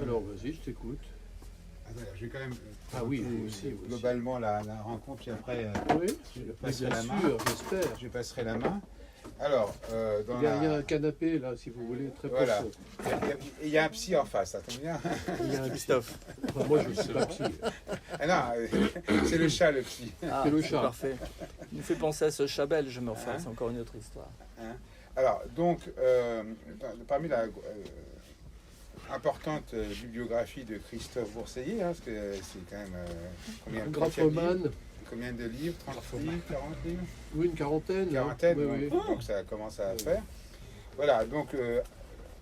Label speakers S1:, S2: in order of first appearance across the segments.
S1: Alors, vas-y, je t'écoute.
S2: Je vais quand même
S1: Ah oui, vous aussi.
S2: globalement la rencontre, puis après
S1: Oui,
S2: je
S1: mais
S2: passerai
S1: bien
S2: la main.
S1: sûr, j'espère.
S2: Je passerai la main. Alors, dans
S1: Il y a un canapé, là, si vous voulez, très
S2: voilà.
S1: profond.
S2: Il y a un psy en face, ça tombe bien.
S1: Il y a un
S3: Christophe.
S1: Enfin, moi, je ne suis pas psy.
S2: Ah non, c'est le chat, le psy.
S3: Ah,
S1: C'est le
S3: c'est
S1: chat.
S3: parfait. Il nous fait penser à ce chat belge, mais enfin, c'est encore une autre histoire.
S2: Hein. Alors, donc, parmi la importante bibliographie de Christophe Bourseiller, parce que c'est quand même
S1: Un graphomane.
S2: Combien de livres 30 livres, 40 livres?
S1: Oui, une quarantaine.
S2: Une quarantaine,
S1: Oui, oui.
S2: donc ça commence à faire. Voilà, donc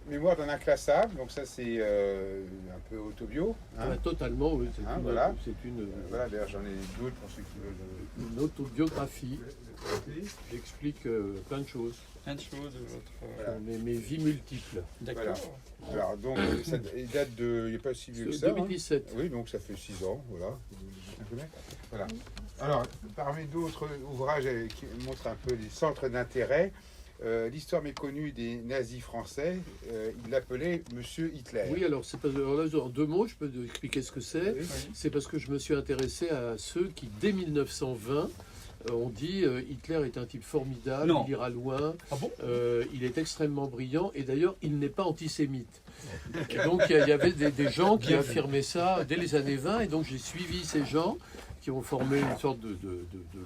S2: Mémoire d'un inclassable, donc ça c'est un peu autobio. Hein.
S1: Ah, totalement, oui. C'est une,
S2: Voilà.
S1: c'est
S2: Voilà, d'ailleurs j'en ai d'autres pour ceux qui veulent.
S1: une autobiographie. J'explique plein de choses.
S3: Plein de choses de votre.
S2: Voilà.
S1: Mes vies multiples.
S3: D'accord.
S2: Voilà. Alors donc ça date de, il n'est pas si vieux que ça.
S1: 2017.
S2: Hein. Oui, donc ça fait 6 ans, voilà. Voilà. Alors, parmi d'autres ouvrages qui montrent un peu les centres d'intérêt, l'histoire méconnue des nazis français, il l'appelait Monsieur Hitler.
S1: Oui, alors, c'est parce, alors là, en 2 mots, je peux expliquer ce que c'est.
S2: Oui.
S1: C'est parce que je me suis intéressé à ceux qui, dès 1920, ont dit Hitler est un type formidable,
S3: Non.
S1: il ira loin,
S3: Ah bon?
S1: il est extrêmement brillant, et d'ailleurs, il n'est pas antisémite. Et donc, il y avait des gens qui affirmaient ça dès les années 20, et donc j'ai suivi ces gens qui ont formé une sorte de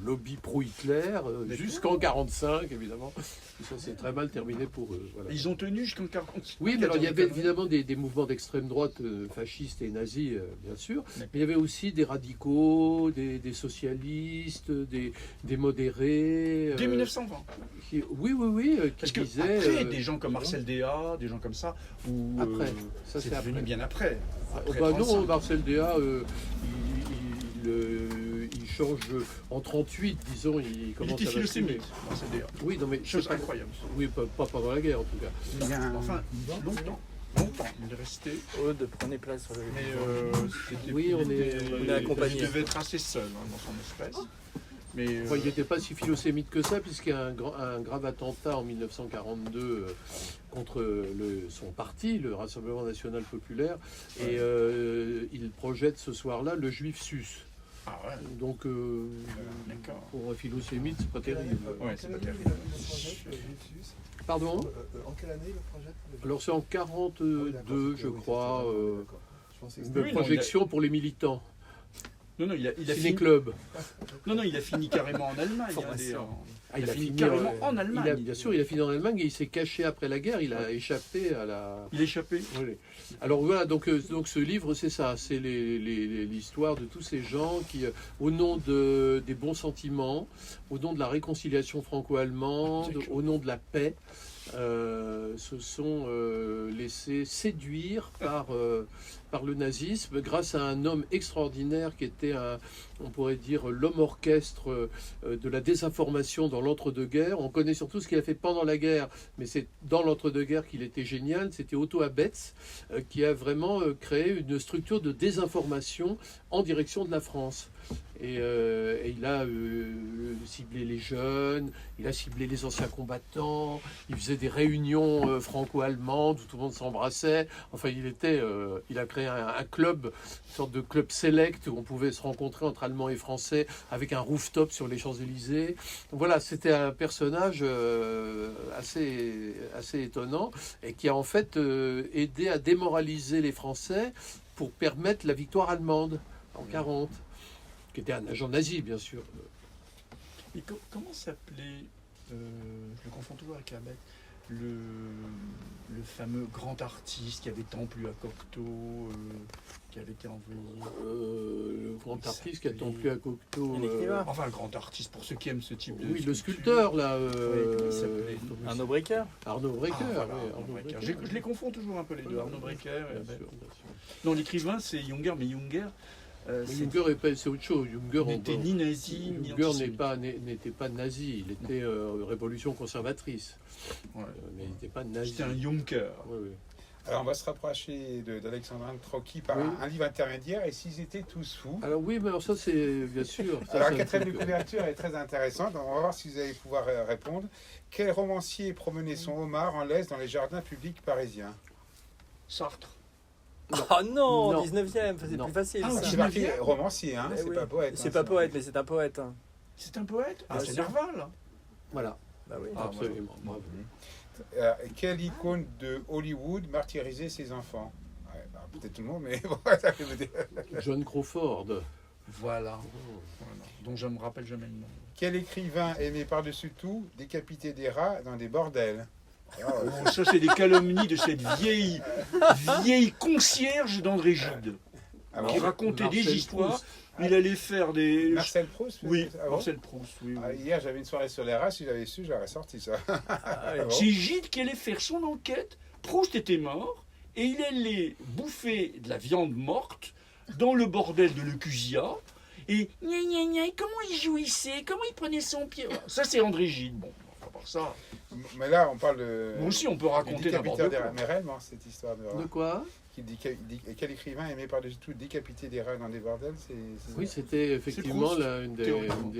S1: lobby pro-Hitler jusqu'en 1945, évidemment. Et ça s'est très mal terminé pour eux. Voilà.
S3: Ils ont tenu jusqu'en 40.
S1: Oui, mais alors il y avait évidemment des mouvements d'extrême droite fascistes et nazis, bien sûr. Mais il y avait aussi des radicaux, des socialistes, des modérés.
S3: Dès 1920.
S1: Oui, qui
S3: Parce que
S1: disaient...
S3: après, des gens comme Marcel Déat, des gens comme ça, ou
S1: Après, ça
S3: c'est
S1: c'est
S3: devenu
S1: après.
S3: bien après. Après
S1: Bah non,
S3: 35.
S1: Marcel Déat, il change en 38, disons, il
S3: Il
S1: commence
S3: était
S1: à basculer.
S3: philosémite, Marcel Déat.
S1: Oui, non mais...
S3: Chose incroyable.
S1: Oui, pas pendant la guerre en tout cas.
S2: Il y a un-
S3: Enfin, longtemps, il est resté.
S4: Aude, prenez place sur le.
S3: Mais c'était,
S1: Oui, on est
S3: il
S4: accompagné.
S3: Il devait être assez seul dans son espèce. Mais
S1: Enfin, il n'était pas si philosémite que ça, puisqu'il y a un grave attentat en 1942 contre son parti, le Rassemblement National Populaire, et il projette ce soir-là le juif sus.
S3: ah ouais,
S1: Donc,
S3: d'accord.
S1: pour un philosémite, c'est pas terrible.
S3: Ouais, c'est pas terrible.
S1: Pardon?
S5: En quelle année le projet?
S1: Alors, c'est en 42, je crois, une
S3: Oui, non,
S1: projection pour les militants.
S3: Non, il a fini.
S1: Ciné-club.
S3: Non, il a fini carrément en Allemagne.
S4: Formation.
S1: Ah,
S3: il a fini carrément en Allemagne.
S1: Bien sûr, il a fini en Allemagne et il s'est caché après la guerre. Il a échappé à la.
S3: Il a échappé.
S1: Oui. Alors voilà, donc ce livre, c'est ça, c'est l'histoire de tous ces gens qui, au nom des bons sentiments, au nom de la réconciliation franco-allemande, au nom de la paix, se sont laissés séduire par le nazisme grâce à un homme extraordinaire qui était, on pourrait dire, l'homme orchestre de la désinformation dans l'entre-deux-guerres. On connaît surtout ce qu'il a fait pendant la guerre, mais c'est dans l'entre-deux-guerres qu'il était génial. C'était Otto Abetz qui a vraiment créé une structure de désinformation en direction de la France. Et il a ciblé les jeunes, il a ciblé les anciens combattants, il faisait des réunions franco-allemandes où tout le monde s'embrassait. Enfin, il a créé un club, une sorte de club select où on pouvait se rencontrer entre Allemands et Français avec un rooftop sur les Champs-Élysées. Donc voilà, c'était un personnage assez étonnant et qui a en fait aidé à démoraliser les Français pour permettre la victoire allemande en 1940. Qui était un agent nazi, bien sûr.
S3: Et comment s'appelait, je le confonds toujours avec Abet, le fameux grand artiste qui avait tant plu à Cocteau, qui avait été envoyé.
S1: Le grand artiste qui a tant plu à Cocteau.
S3: Enfin, le grand artiste, pour ceux qui aiment ce type de.
S1: Oui, le
S3: sculpture.
S1: sculpteur, là.
S3: Comment il s'appelait
S4: Arnaud Breker.
S1: Arnaud Breker.
S3: Ah, voilà,
S1: oui,
S3: Arnaud Breker.
S1: Breker.
S3: Je les confonds toujours un peu les deux, Arnaud Breker et
S1: Bien
S3: Abet.
S1: sûr, bien sûr.
S3: Non, l'écrivain c'est Junger, mais Junger.
S1: Mais Junger, c'est autre chose. Junger
S3: n'était ni nazi, ni
S1: Junger
S3: antisémite.
S1: n'était pas nazi. Il était révolution conservatrice.
S3: Ouais.
S1: Mais il n'était pas nazi.
S3: C'était un Junker.
S1: Oui, oui.
S2: Alors on va se rapprocher d'Alexandrin Trocky par
S1: Oui.
S2: un livre intermédiaire, et s'ils étaient tous fous.
S1: Alors oui, mais alors ça c'est bien sûr. Ça,
S2: Alors
S1: c'est
S2: la
S1: un
S2: quatrième de
S1: truc,
S2: couverture est très intéressante, on va voir si vous allez pouvoir répondre. Quel romancier promenait son homard en laisse dans les jardins publics parisiens?
S3: Sartre.
S4: Ah non,
S1: Non.
S4: 19e, c'est
S1: Non.
S4: plus facile.
S3: Ah,
S4: ça.
S2: C'est marqué romancier, hein,
S4: Eh
S2: c'est
S4: oui.
S2: pas poète.
S4: C'est
S2: hein,
S4: pas poète,
S2: marqué.
S4: mais c'est un poète. Hein.
S3: C'est un poète. Ah,
S4: Bien
S3: c'est
S4: sûr.
S3: Nerval.
S1: Voilà,
S4: Bah oui.
S1: absolument. Bravo.
S2: Quelle icône de Hollywood martyrisait ses enfants? Ouais, bah, peut-être tout le monde, mais bon, ça fait me dire.
S1: John Crawford.
S3: Voilà. Donc je me rappelle jamais le nom.
S2: Quel écrivain aimait par-dessus tout décapiter des rats dans des bordels? Alors,
S3: Oh, ça, c'est des calomnies de cette vieille concierge d'André Gide,
S2: ah bon
S3: qui racontait
S1: Marcel
S3: des histoires.
S1: Proust.
S3: Il allait faire des...
S2: Marcel Proust?
S3: Oui,
S2: ah bon
S3: Marcel Proust, oui.
S2: Ah,
S3: oui.
S2: hier, j'avais une soirée sur les rats, si j'avais su, j'aurais sorti ça.
S4: Ah ouais.
S2: Ah bon
S3: C'est Gide qui allait faire son enquête. Proust était mort et il allait bouffer de la viande morte dans le bordel de Le Cusia. Et gna gna gna, comment il jouissait, comment il prenait son pied. Voilà. Ça, c'est André Gide. Bon, à part ça,
S2: Mais là, on parle de.
S3: nous aussi, on peut
S2: du
S3: raconter n'importe
S2: décapiteur des
S3: quoi.
S2: rats. Mais réellement, cette histoire de rats.
S1: De quoi?
S2: Quel écrivain aimait par-dessus tout décapiter des rats dans des bordels?
S1: Oui, c'était effectivement
S3: Proust,
S1: une des,
S3: théoriquement.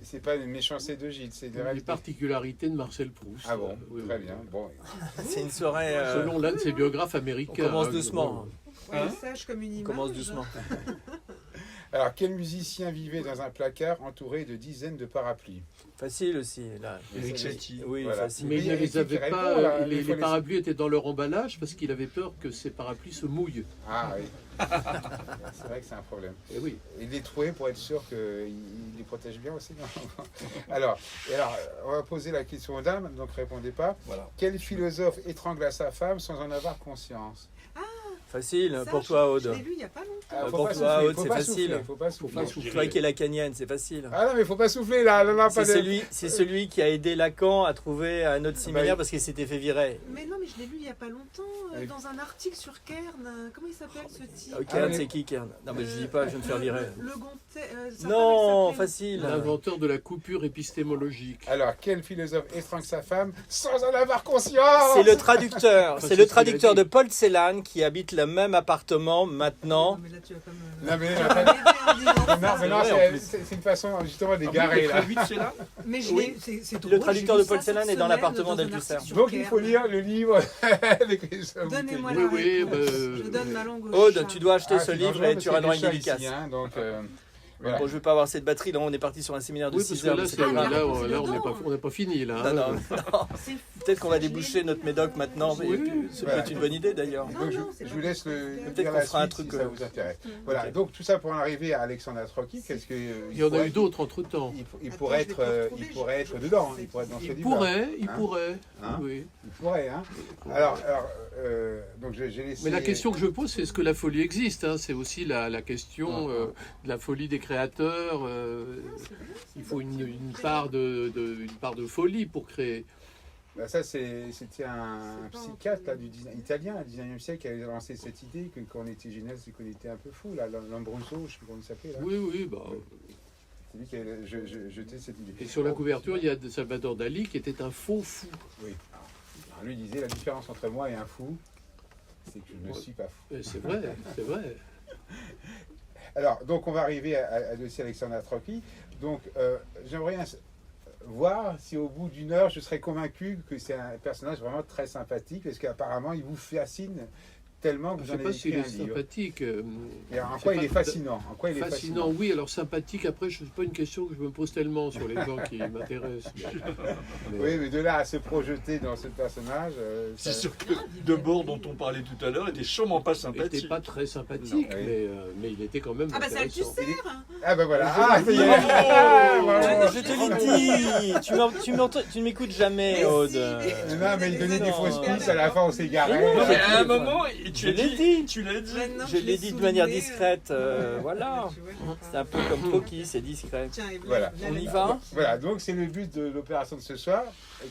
S2: C'est pas une méchanceté de Gide, c'est des
S1: des
S2: réalités.
S1: particularités de Marcel Proust.
S2: Ah bon,
S1: Oui,
S2: très
S1: oui,
S2: bien.
S1: oui.
S2: Bon,
S4: C'est une soirée.
S1: Selon l'un de ses biographes
S4: On
S1: américains.
S4: commence
S1: hein,
S4: doucement.
S5: Ouais,
S3: Hein
S5: sage comme une
S4: On
S5: image.
S4: commence doucement.
S2: alors, quel musicien vivait dans un placard entouré de dizaines de parapluies?
S4: Facile aussi. Là.
S3: Eric Satie.
S4: Oui,
S2: Voilà.
S4: facile.
S1: Mais il
S2: Il y
S1: ne
S2: a
S1: les
S2: qui
S1: avait
S2: répond,
S1: pas.
S2: là,
S1: Les
S2: il faut les-
S1: parapluies étaient dans leur emballage parce qu'il avait peur que ces parapluies se mouillent.
S2: Ah oui. C'est vrai que c'est un problème.
S1: Et oui.
S2: Il les trouvait pour être sûr qu'il les protège bien aussi. Non alors, on va poser la question aux dames, donc répondez pas.
S3: Voilà.
S2: Quel philosophe étrangla sa femme sans en avoir conscience?
S4: Facile
S5: Ça,
S4: pour toi,
S5: Je
S4: Aude.
S5: l'ai lu il n'y a pas longtemps.
S2: Ah,
S4: pour
S2: pas
S4: toi,
S2: souffler,
S4: Aude, c'est
S2: pas
S4: facile.
S2: souffler, faut pas souffler.
S1: pas souffler.
S4: Toi qui es la canienne, c'est facile.
S2: Ah non, mais faut pas souffler là. Non, non, pas
S4: C'est
S2: de...
S4: celui qui a aidé Lacan à trouver un autre séminaire
S2: Bah,
S4: parce qu'il s'était fait virer.
S5: Mais non, mais je l'ai lu il n'y a pas longtemps,
S2: Oui.
S5: dans un article sur Kern. Comment il s'appelle ce type
S4: Kern,
S2: oui.
S4: c'est qui Kern? Non, mais je dis pas, je vais me faire virer.
S5: Le Gontet.
S4: Non, facile.
S1: L'inventeur de la coupure épistémologique.
S2: Alors, quel philosophe étrangle sa femme sans en avoir conscience?
S4: C'est le traducteur.
S1: Enfin,
S4: C'est
S1: c'est
S4: le
S1: ce qu'il a
S4: traducteur
S1: dit.
S4: de Paul Celan qui habite le même appartement maintenant.
S5: Non, mais là, tu vas pas me.
S2: Non, mais
S5: tu vas m'aider en disant ça.
S2: mais non,
S4: vrai, en plus.
S2: c'est une façon justement
S3: Ah bon,
S2: d'égarer
S3: il est
S2: là.
S3: très vite, c'est là.
S5: Mais je
S4: Oui.
S5: c'est drôle,
S4: Le traducteur
S5: j'ai
S4: de
S5: lu
S4: Paul
S5: ça
S4: Celan
S5: cette
S4: est dans
S5: semaine
S4: l'appartement
S5: dans un
S4: d'Althusser.
S5: article sur
S2: Donc il
S5: Kern.
S2: faut lire le livre avec les
S5: Donnez-moi
S1: Oui,
S5: la
S1: oui,
S5: réponse.
S1: bah,
S5: Je donne ma langue au
S4: Aude,
S5: chat.
S4: tu dois acheter
S2: Ah,
S4: ce
S2: c'est
S4: livre
S2: dangereux
S4: et
S2: parce
S4: tu auras
S2: qu'il y a
S4: droit à une
S2: des chats ici,
S4: dédicace.
S2: hein, donc, voilà.
S4: Bon, je vais pas avoir cette batterie. Là, on est parti sur un séminaire de
S1: Oui,
S4: 6
S1: parce que
S4: heures.
S1: là,
S4: mais c'est
S1: c'est-
S4: pas
S5: Ah,
S4: grave.
S5: mais
S1: là,
S5: réponse
S1: on n'est
S5: dedans.
S1: pas fini là.
S4: Non, non, non.
S5: C'est fou,
S4: Peut-être qu'on va
S5: ça, je l'ai
S4: déboucher
S5: lu,
S4: notre médoc maintenant. Mais
S1: Oui.
S4: ça peut
S2: Voilà.
S4: être une bonne idée d'ailleurs.
S5: Non,
S2: Donc,
S5: non, c'est
S2: je
S5: pas
S2: vous laisse
S5: possible.
S2: le
S4: Peut-être
S2: dire
S4: qu'on
S2: la
S4: fera un
S2: suite
S4: truc,
S2: si ça vous intéresse. Voilà,
S4: Ok.
S2: donc tout ça pour en arriver à Alexandre Trocky, qu'est-ce que
S1: Il y en a eu d'autres entre temps.
S2: il
S5: Attends,
S2: pourrait
S5: je vais
S2: être,
S5: te retrouver,
S2: il
S5: je-
S2: pourrait être
S5: je-
S2: dedans,
S5: je-
S2: il pourrait être dans ce
S5: il
S2: livre.
S1: Il
S2: Hein
S1: pourrait.
S2: Hein
S1: Oui.
S2: Il pourrait, hein. Alors, donc j'ai laissé.
S1: Mais la question que je pose, c'est est-ce que la folie existe, hein. C'est aussi la question de la folie des créateurs. Il faut une part de folie pour créer.
S2: Bah, ça, c'était un psychiatre là, italien, du 19e siècle, qui avait lancé cette idée que quand on était jeunesse, c'est qu'on était un peu fou, là, Lombroso, je ne sais plus comment il s'appelait. Là.
S1: Oui, oui. Bah.
S2: C'est lui qui avait jeté cette idée.
S1: Et sur la couverture, il y a Salvador Dali qui était un faux fou.
S2: Oui. Alors, lui disait la différence entre moi et un fou, c'est que je ne suis pas fou.
S1: Et c'est vrai, c'est vrai.
S2: Alors, donc on va arriver à dossier Alexandre Trocky. Donc, j'aimerais voir si au bout d'une heure, je serais convaincu que c'est un personnage vraiment très sympathique, parce qu'apparemment, il vous fascine tellement que
S1: Je
S2: vous
S1: ne
S2: en
S1: sais pas
S2: avez
S1: s'il
S2: écrit
S1: est
S2: un livre.
S1: sympathique.
S2: Et alors, en
S1: je
S2: quoi
S1: sais
S2: il est
S1: pas,
S2: fascinant? En quoi il est
S1: Fascinant, oui. Alors sympathique, après, ce n'est pas une question que je me pose tellement sur les gens qui m'intéressent. Mais-
S2: Oui, mais de là à se projeter dans ce personnage,
S3: C'est
S2: ça-
S3: sûr que Debord, dont on parlait tout à l'heure, était sûrement pas
S1: Il n'était
S3: sympathique.
S1: pas très sympathique,
S2: Non, oui.
S1: mais il était quand même
S5: Ah bah ça le
S1: intéressant.
S5: tu sais.
S2: Ah ben voilà, ah, ça y est.
S4: Bravo.
S2: Ah, bravo.
S4: Je te l'ai dit. Tu ne m'écoutes jamais,
S5: Mais
S4: Aude.
S5: si, mais-
S2: Non, mais il donnait des
S4: Non.
S2: fausses pistes, à la fin on s'est garé.
S4: Mais non,
S3: Non, mais à un
S4: c'est-
S3: moment, tu
S4: Je l'ai dit.
S3: Tu l'as dit.
S5: Maintenant,
S4: Je l'ai dit de manière discrète. Voilà.
S5: Tu vois,
S4: C'est un peu comme Trocky, c'est discret.
S5: Tiens, et
S2: Voilà.
S4: On y va?
S2: Voilà, donc c'est le but de l'opération de ce soir,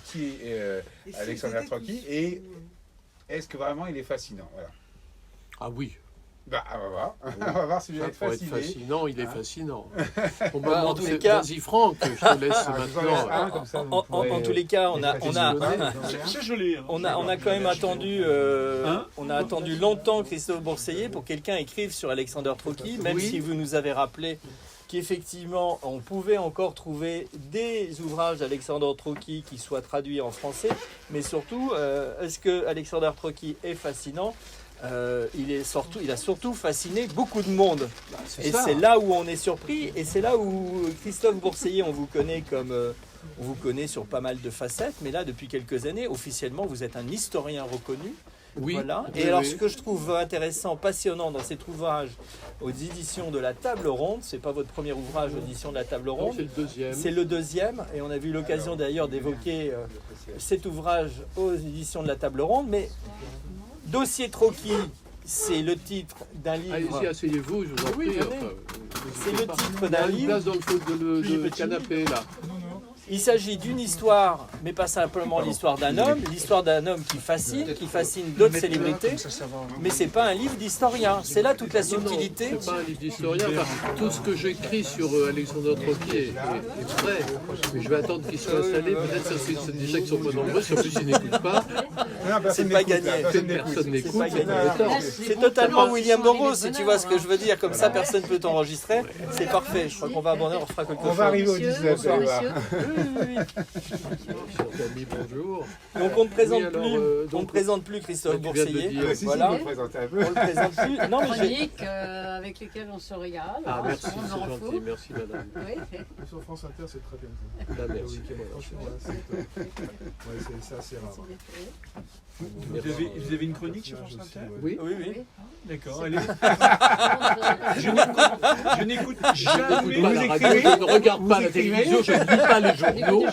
S2: qui est
S5: Et si
S2: Alexandre
S5: c'était
S2: Trocky,
S5: tous
S2: et
S5: fous,
S2: est-ce que vraiment il est fascinant? Voilà.
S1: Ah oui,
S2: Bah, on va voir. On va voir si vous
S1: ça,
S2: êtes
S1: pour être
S2: fasciné.
S1: fascinant, il est
S2: Hein
S1: fascinant. Bon,
S4: Bah, en
S1: bah,
S4: tous les cas-
S1: vas-y Franck, je te laisse
S2: Ah, je vous en laisse
S1: maintenant.
S2: un, comme ça, vous
S4: En
S2: pourrez,
S4: tous les cas, on a
S3: C'est joli. hein.
S4: On a quand même attendu,
S3: Hein
S4: on a attendu longtemps Christophe Bourseiller pour que quelqu'un écrive sur Alexander Trocky, même
S1: Oui.
S4: si vous nous avez rappelé qu'effectivement on pouvait encore trouver des ouvrages d'Alexander Trocky qui soient traduits en français, mais surtout, est-ce que Alexander Trocky est fascinant? il a surtout fasciné beaucoup de monde. Et
S1: ça.
S4: c'est là où on est surpris, et c'est là où Christophe Bourseiller, on vous connaît sur pas mal de facettes, mais là, depuis quelques années, officiellement, vous êtes un historien reconnu.
S1: Oui.
S4: Voilà.
S1: Oui,
S4: Et alors,
S1: oui.
S4: ce que je trouve intéressant, passionnant dans cet ouvrage aux éditions de la Table Ronde, c'est pas votre premier ouvrage aux éditions de la Table
S1: Non,
S4: Ronde,
S1: c'est le deuxième.
S4: c'est le deuxième, et on a eu l'occasion d'ailleurs d'évoquer cet ouvrage aux éditions de la Table Ronde, mais Dossier Trocky, c'est le titre d'un livre.
S1: Allez-y, asseyez-vous, je vous en
S4: Oui,
S1: prie.
S4: venez. C'est le titre
S1: Il y a
S4: d'un
S1: une
S4: livre.
S1: place dans le canapé, là.
S4: Il s'agit d'une histoire, mais pas simplement l'histoire d'un homme qui fascine d'autres célébrités, mais c'est pas un livre d'historien. C'est là toute la
S1: Non,
S4: subtilité.
S1: c'est pas un livre d'historien. Enfin, tout ce que j'écris sur Alexandre Trocky est vrai. Mais je vais attendre qu'il soit installé. Peut-être que c'est déjà qu'ils sont pas nombreux. Si en plus ils n'écoutent pas,
S4: C'est pas gagné.
S1: personne n'écoute.
S4: pas gagné.
S1: c'est tort.
S4: C'est totalement William Burroughs, si tu vois ce que je veux dire. Comme ça, personne ne peut t'enregistrer. C'est parfait. Je crois qu'on va abandonner, on fera quelque
S2: On
S4: chose.
S2: va arriver au 19,
S5: Bonsoir,
S2: allez voir.
S5: messieurs.
S4: Oui.
S1: Cher ami, bonjour.
S4: Donc on ne présente
S1: Oui, alors,
S4: plus,
S1: donc,
S4: on ne présente plus Christophe
S1: tu viens de le
S4: Bourseiller.
S1: dire.
S2: Ah, si,
S4: Voilà.
S2: si, vous présentez un peu.
S4: On le présente plus. Non, mais j'ai-
S6: Chroniques avec lesquelles on se régale.
S1: Ah,
S6: hein,
S1: merci,
S6: on en
S1: c'est
S6: faut.
S1: gentil. Merci, madame.
S6: Oui.
S7: Sur France Inter, c'est très bien.
S1: Ah,
S8: Le
S1: merci.
S8: week-end, franchement, là, c'est assez rare.
S3: Vous avez une chronique sur France Inter?
S1: Oui.
S4: Oui, oui.
S3: D'accord, allez. Je n'écoute
S1: Je
S3: jamais
S1: n'écoute
S3: vous
S1: pas la radio,
S3: écrivez.
S1: je ne regarde pas la
S2: écrivez
S1: télévision, je ne lis pas les journaux.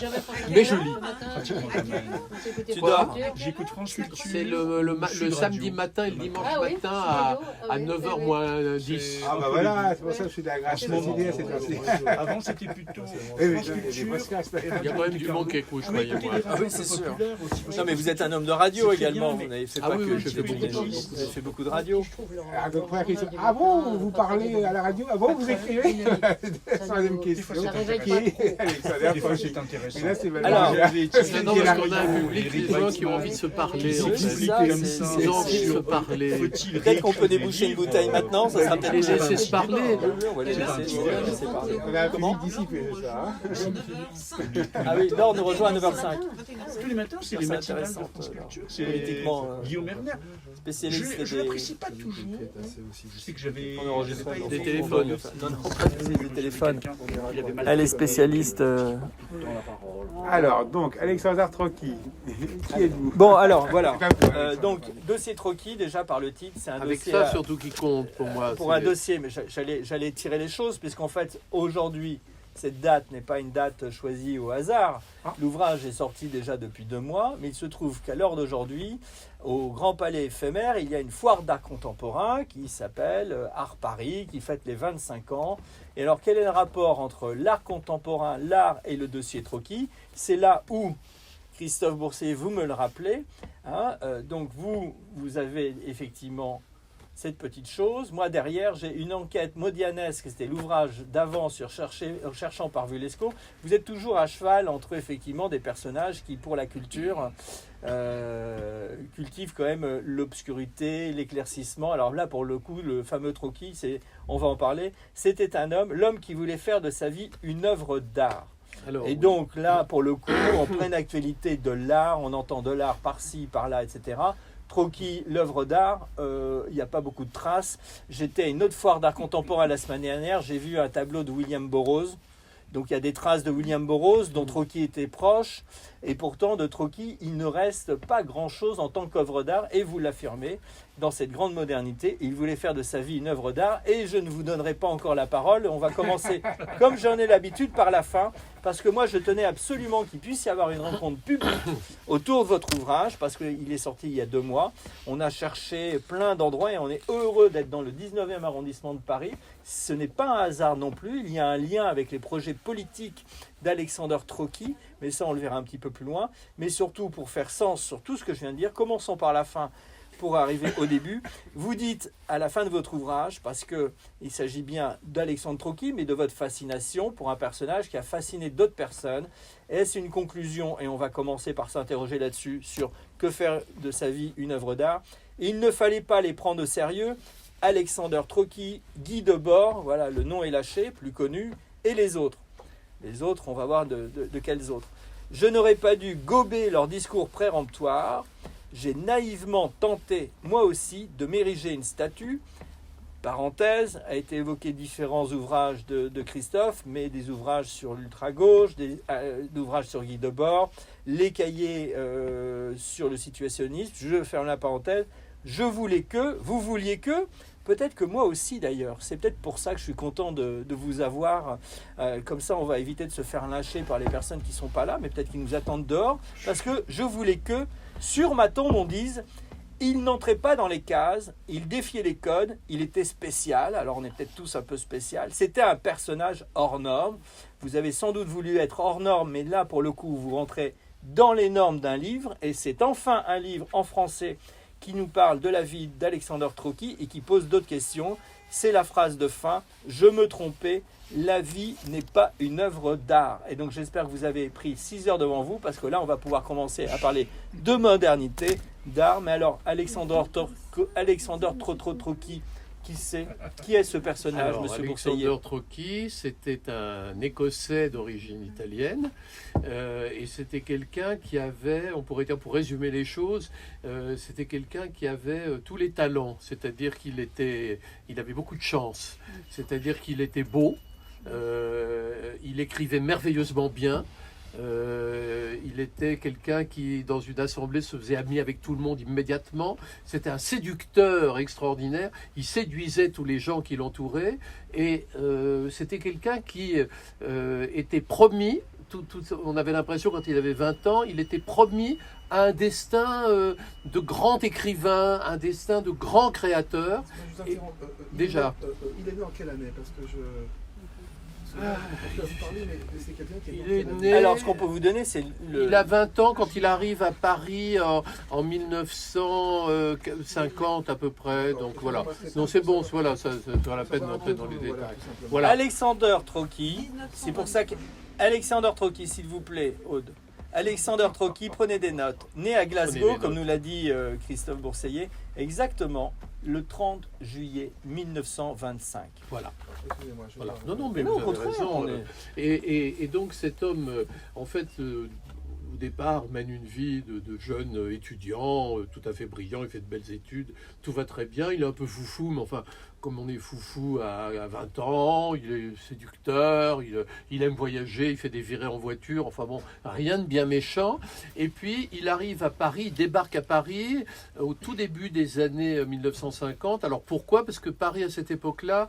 S1: mais je lis.
S4: Tu dors?
S3: J'écoute France Culture.
S1: C'est le
S3: Sud
S1: samedi
S3: Radio.
S1: matin et le dimanche
S6: Ah oui,
S1: matin
S6: Sud Radio,
S1: à
S6: oui,
S1: 9h
S6: oui,
S1: moins 10.
S2: Ah bah voilà, c'est pour ça que je suis de la grâce.
S3: En ce moment,
S2: idée, c'est ainsi.
S3: Avant, c'était plutôt
S2: Oui, oui,
S3: France
S2: il y a des
S3: Culture.
S2: podcasts.
S1: Il y a quand même du monde qui écoute,
S3: Ah oui,
S1: croyez-moi.
S3: écoutez, les
S4: Ah oui,
S3: radios
S4: c'est sûr.
S3: populaires aussi.
S4: Non, mais vous êtes un homme de radio
S3: C'est très
S4: également.
S3: bien,
S4: Vous n'avez fait
S1: Ah
S4: pas
S1: oui,
S4: que
S1: oui, je fais
S4: du
S1: beaucoup de
S4: télévision.
S1: choses.
S4: Vous avez fait beaucoup de radio.
S2: Ah, donc, première question. Ah bon, vous parlez à la radio? Ah bon, vous écrivez? Troisième question.
S6: Ça réveille
S2: Qui
S6: pas
S2: est
S6: trop.
S2: Alexandre
S3: Des fois,
S2: Trocky.
S3: c'est intéressant.
S2: Et là, c'est
S4: Alors,
S1: Non, parce qu'on a un public, des gens qui ont envie de se parler. En
S4: C'est
S1: fait.
S4: ça,
S3: comme
S4: c'est-
S3: ça.
S4: c'est-
S1: Ils ont envie de se
S4: c'est-
S1: parler.
S3: Faut-il
S4: Peut-être qu'on peut
S3: réécrire
S4: déboucher
S3: des
S4: une bouteille
S3: livres
S4: maintenant, ça sera peut-être
S1: Les
S4: plus
S1: laisser se parler.
S4: Oui, oui, on va les laisser parler.
S2: On a un public dissipé, c'est ça. Hein?
S4: Ah oui, là on nous rejoint à 9h05.
S3: Tous les matins, c'est les
S4: C'est
S3: matinales de
S4: intéressant,
S3: France Culture. C'est
S4: politiquement,
S3: Guillaume Erner.
S4: Spécialiste
S3: Je
S4: des...
S3: l'apprécie pas toujours. Je sais que j'avais.
S4: On enregistre
S3: j'avais pas
S1: des
S3: été-
S1: téléphones.
S4: Non, non, pas des téléphones.
S3: Il avait mal
S4: Elle est
S3: fait.
S4: spécialiste.
S2: Alors, donc, Alexandre Trocky, qui êtes-vous?
S4: Bon, alors voilà.
S2: C'est pas pour Alexandre.
S4: Donc, dossier Trocky, déjà par le titre, c'est un
S1: Avec
S4: dossier.
S1: ça, surtout qui compte pour moi.
S4: Pour
S1: c'est
S4: un
S1: les-
S4: dossier, mais j'allais tirer les choses, puisqu'en fait, aujourd'hui, cette date n'est pas une date choisie au hasard. L'ouvrage est sorti déjà depuis 2 mois, mais il se trouve qu'à l'heure d'aujourd'hui, au Grand Palais éphémère, il y a une foire d'art contemporain qui s'appelle Art Paris, qui fête les 25 ans. Et alors, quel est le rapport entre l'art contemporain, l'art et le dossier Trocky? C'est là où, Christophe Bourseiller, vous me le rappelez, hein, donc vous avez effectivement cette petite chose. Moi, derrière, j'ai une enquête modianesque, c'était l'ouvrage d'avant sur cherchant par Vulesco. Vous êtes toujours à cheval entre, effectivement, des personnages qui, pour la culture, cultivent quand même l'obscurité, l'éclaircissement. Alors là, pour le coup, le fameux Trocky, on va en parler, c'était un homme, l'homme qui voulait faire de sa vie une œuvre d'art.
S1: Alors,
S4: Et donc là, pour le coup, en pleine actualité de l'art, on entend de l'art par-ci, par-là, etc. Trocky, l'œuvre d'art, il n'y a pas beaucoup de traces. J'étais à une autre foire d'art contemporain la semaine dernière, j'ai vu un tableau de William Burroughs. Donc il y a des traces de William Burroughs dont Trocky était proche. Et pourtant, de Trocky, il ne reste pas grand-chose en tant qu'œuvre d'art. Et vous l'affirmez, dans cette grande modernité, il voulait faire de sa vie une œuvre d'art. Et je ne vous donnerai pas encore la parole. On va commencer, comme j'en ai l'habitude, par la fin. Parce que moi, je tenais absolument qu'il puisse y avoir une rencontre publique autour de votre ouvrage. Parce qu'il est sorti il y a 2 mois. On a cherché plein d'endroits et on est heureux d'être dans le 19e arrondissement de Paris. Ce n'est pas un hasard non plus. Il y a un lien avec les projets politiques d'Alexandre Trocky, mais ça on le verra un petit peu plus loin, mais surtout pour faire sens sur tout ce que je viens de dire, commençons par la fin pour arriver au début. Vous dites à la fin de votre ouvrage, parce qu'il s'agit bien d'Alexandre Trocky, mais de votre fascination pour un personnage qui a fasciné d'autres personnes. Est-ce une conclusion, et on va commencer par s'interroger là-dessus, sur que faire de sa vie une œuvre d'art. Il ne fallait pas les prendre au sérieux. Alexandre Trocky, Guy Debord, voilà, le nom est lâché, plus connu, et les autres. Les autres, on va voir de quels autres. Je n'aurais pas dû gober leur discours péremptoire. j'ai naïvement tenté, moi aussi, de m'ériger une statue. Parenthèse, a été évoqué différents ouvrages de Christophe, mais des ouvrages sur l'ultra-gauche, des ouvrages sur Guy Debord, les cahiers sur le situationnisme. Je ferme la parenthèse. Je voulais que, vous vouliez que, peut-être que moi aussi d'ailleurs. C'est peut-être pour ça que je suis content de vous avoir. Comme ça, on va éviter de se faire lyncher par les personnes qui ne sont pas là, mais peut-être qui nous attendent dehors. Parce que je voulais que, sur ma tombe, on dise... Il n'entrait pas dans les cases, il défiait les codes, il était spécial, alors on est peut-être tous un peu spécial. C'était un personnage hors norme. Vous avez sans doute voulu être hors norme, mais là, pour le coup, vous rentrez dans les normes d'un livre, et c'est enfin un livre en français qui nous parle de la vie d'Alexander Trocky et qui pose d'autres questions. C'est la phrase de fin, « Je me trompais, la vie n'est pas une œuvre d'art ». Et donc j'espère que vous avez pris 6 heures devant vous, parce que là, on va pouvoir commencer à parler de modernité, d'art. Mais alors, Alexander Trocky, qui est ce personnage,
S1: Alors,
S4: monsieur
S1: Alexander
S4: Bourseiller?
S1: Trocky, c'était un Écossais d'origine italienne, et c'était quelqu'un qui avait, on pourrait dire, pour résumer les choses, c'était quelqu'un qui avait tous les talents, c'est-à-dire qu'il avait beaucoup de chance, c'est-à-dire qu'il était beau, il écrivait merveilleusement bien. Il était quelqu'un qui, dans une assemblée, se faisait ami avec tout le monde immédiatement. C'était un séducteur extraordinaire. Il séduisait tous les gens qui l'entouraient. Et c'était quelqu'un qui était promis. On avait l'impression, quand il avait 20 ans, il était promis à un destin de grand écrivain, un destin de grand créateur. Déjà.
S8: Il est né en quelle année? Parce que je... c'est quelqu'un qui
S1: Il est né...
S4: Alors, ce qu'on peut vous donner, c'est le...
S1: Il a 20 ans quand il arrive à Paris en 1950 à peu près. Donc voilà. Non, c'est bon, voilà, ça vaut la peine d'entrer dans les détails. Voilà.
S4: Alexander Trocky, c'est pour ça que... Alexander Trocky, s'il vous plaît, Aude. Alexander Trocky, prenez des notes. Né à Glasgow, comme nous l'a dit Christophe Bourseiller, exactement le 30 juillet 1925.
S1: Voilà.
S8: Excusez-moi,
S1: Voilà. Non, mais
S4: Non,
S1: vous
S4: au
S1: avez
S4: contraire,
S1: raison.
S4: on est-
S1: Et donc cet homme, en fait, au départ, mène une vie de jeune étudiant, tout à fait brillant, il fait de belles études, tout va très bien, il est un peu foufou, mais enfin, comme on est foufou à 20 ans, il est séducteur, il aime voyager, il fait des virées en voiture, enfin bon, rien de bien méchant. Et puis, il arrive à Paris, il débarque à Paris au tout début des années 1950. Alors pourquoi? Parce que Paris, à cette époque-là,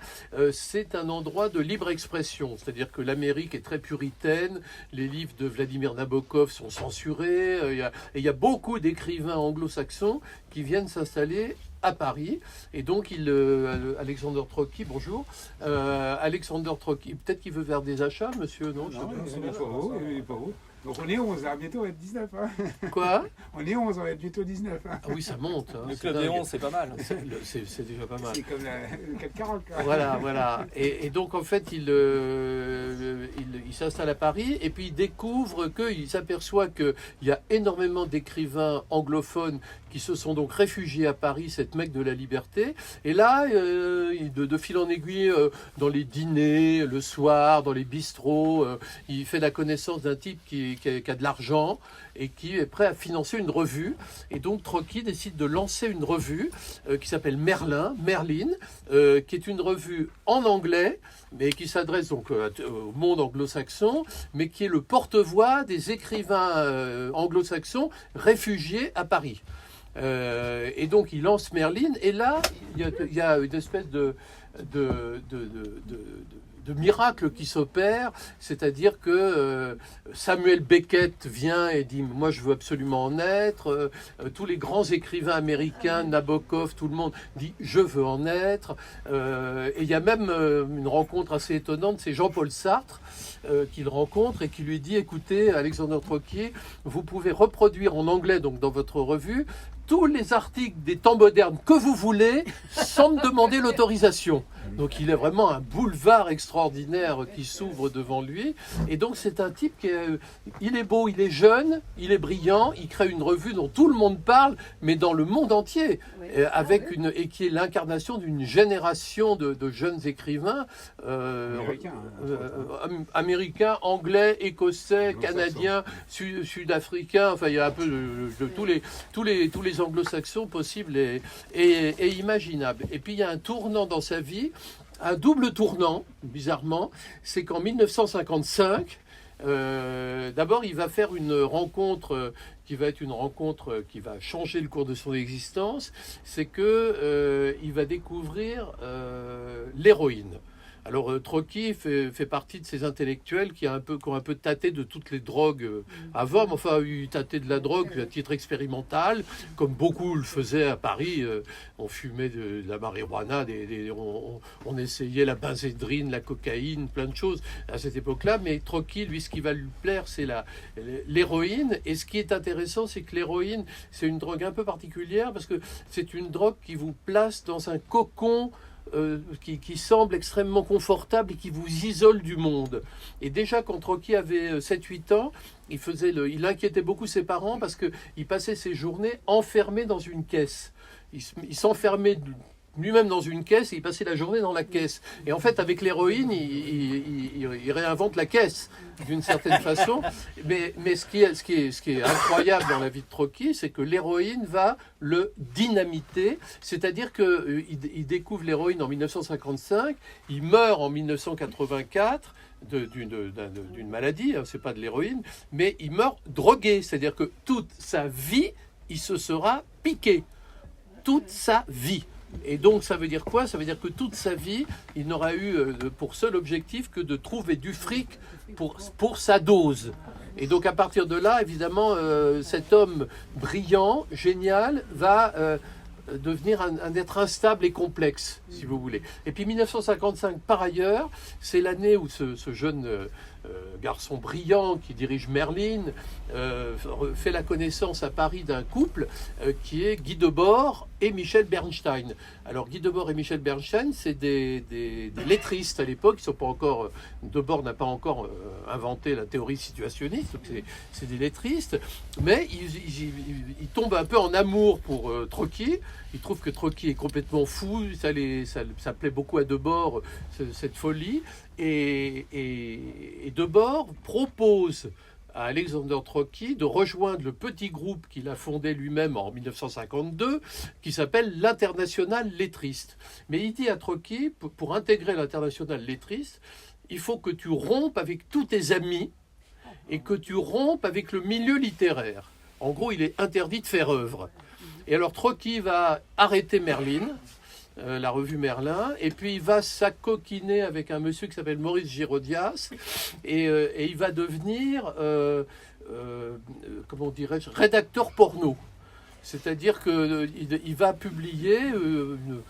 S1: c'est un endroit de libre expression, c'est-à-dire que l'Amérique est très puritaine, les livres de Vladimir Nabokov sont censurés, et il y a beaucoup d'écrivains anglo-saxons qui viennent s'installer à Paris, et donc Alexander Trocky, bonjour. Alexander Trocky, peut-être qu'il veut faire des achats, monsieur, non?
S2: Non, il est pas haut, il est pas haut. Donc on est 11, hein, bientôt on va être 19. Hein.
S1: Quoi?
S2: On est 11, on va être bientôt 19. Hein.
S1: Ah oui, ça monte. Hein,
S4: Le
S1: c'est
S4: club des
S1: dingue.
S4: 11, c'est pas mal.
S1: C'est déjà pas mal.
S2: C'est comme le 440. Quoi.
S1: Voilà. Et donc, en fait, il s'installe à Paris et puis il découvre il s'aperçoit qu'il y a énormément d'écrivains anglophones qui se sont donc réfugiés à Paris, cette Mecque de la liberté. Et là, de fil en aiguille, dans les dîners, le soir, dans les bistrots, il fait la connaissance d'un type qui a de l'argent et qui est prêt à financer une revue. Et donc Trocky décide de lancer une revue qui s'appelle Merlin, qui est une revue en anglais, mais qui s'adresse donc au monde anglo-saxon, mais qui est le porte-voix des écrivains anglo-saxons réfugiés à Paris. Et donc il lance Merlin, et là il y a une espèce de miracle qui s'opère, c'est-à-dire que Samuel Beckett vient et dit « moi je veux absolument en être », tous les grands écrivains américains, Nabokov, tout le monde dit « je veux en être », et il y a même une rencontre assez étonnante, c'est Jean-Paul Sartre qu'il rencontre et qui lui dit « écoutez, Alexander Trocky, vous pouvez reproduire en anglais, donc dans votre revue, tous les articles des temps modernes que vous voulez sans me demander l'autorisation. » Donc il a vraiment un boulevard extraordinaire qui s'ouvre devant lui. Et donc c'est un type il est beau, il est jeune, il est brillant, il crée une revue dont tout le monde parle, mais dans le monde entier,
S6: Oui.
S1: et qui est l'incarnation d'une génération de jeunes écrivains américains, anglais, écossais, canadiens, sud-africains. Enfin, il y a un peu tous les anglo-saxons possibles et imaginables. Et puis il y a un tournant dans sa vie, un double tournant, bizarrement, c'est qu'en 1955, d'abord il va faire une rencontre qui va être une rencontre qui va changer le cours de son existence, c'est que il va découvrir l'héroïne. Alors Trotsky fait partie de ces intellectuels qui ont un peu tâté de toutes les drogues avant, mais enfin il tâtait de la drogue à titre expérimental, comme beaucoup le faisaient à Paris. On fumait de la marijuana, on essayait la benzédrine, la cocaïne, plein de choses à cette époque-là. Mais Trotsky, lui, ce qui va lui plaire, c'est l'héroïne. Et ce qui est intéressant, c'est que l'héroïne, c'est une drogue un peu particulière parce que c'est une drogue qui vous place dans un cocon qui semble extrêmement confortable et qui vous isole du monde. Et déjà, quand Trotsky avait 7-8 ans, il inquiétait beaucoup ses parents parce qu'il passait ses journées enfermé dans une caisse. Il s'enfermait lui-même dans une caisse et il passait la journée dans la caisse. Et en fait, avec l'héroïne, il réinvente la caisse d'une certaine façon. Mais ce qui est incroyable dans la vie de Trotsky, c'est que l'héroïne va le dynamiter. C'est-à-dire qu'il découvre l'héroïne en 1955, il meurt en 1984 d'une maladie, hein, c'est pas de l'héroïne, mais il meurt drogué. C'est-à-dire que toute sa vie, il se sera piqué. Toute sa vie. Et donc ça veut dire quoi? Ça veut dire que toute sa vie, il n'aura eu pour seul objectif que de trouver du fric pour sa dose. Et donc à partir de là, évidemment, cet homme brillant, génial, va devenir un être instable et complexe, si vous voulez. Et puis 1955, par ailleurs, c'est l'année où ce jeune garçon brillant qui dirige Merlin fait la connaissance à Paris d'un couple qui est Guy Debord et Michel Bernstein. Alors Guy Debord et Michel Bernstein, c'est des lettristes à l'époque. Ils sont pas encore, Debord n'a pas encore inventé la théorie situationniste, donc c'est des lettristes, mais ils tombent un peu en amour pour Trotsky. Ils trouvent que Trotsky est complètement fou, ça plaît beaucoup à Debord, cette folie. Et Debord propose à Alexander Trotsky de rejoindre le petit groupe qu'il a fondé lui-même en 1952, qui s'appelle l'Internationale lettriste. Mais il dit à Trotsky, pour intégrer l'Internationale lettriste, il faut que tu rompes avec tous tes amis et que tu rompes avec le milieu littéraire. En gros, il est interdit de faire œuvre. Et alors Trotsky va arrêter Merlin, la revue Merlin, et puis il va s'acoquiner avec un monsieur qui s'appelle Maurice Girodias, et il va devenir, comment dirais-je, rédacteur porno. C'est-à-dire qu'il va publier une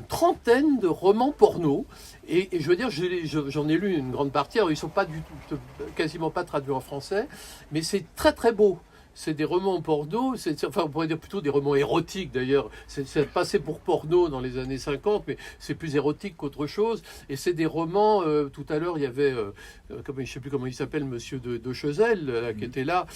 S1: trentaine de romans porno, et je veux dire, j'en ai lu une grande partie. Alors ils ne sont pas quasiment pas traduits en français, mais c'est très très beau. C'est des romans porno, enfin on pourrait dire plutôt des romans érotiques d'ailleurs. C'est passé pour porno dans les années 50, mais c'est plus érotique qu'autre chose. Et c'est des romans, tout à l'heure il y avait, je ne sais plus comment il s'appelle, monsieur de Chezelle, qui était là,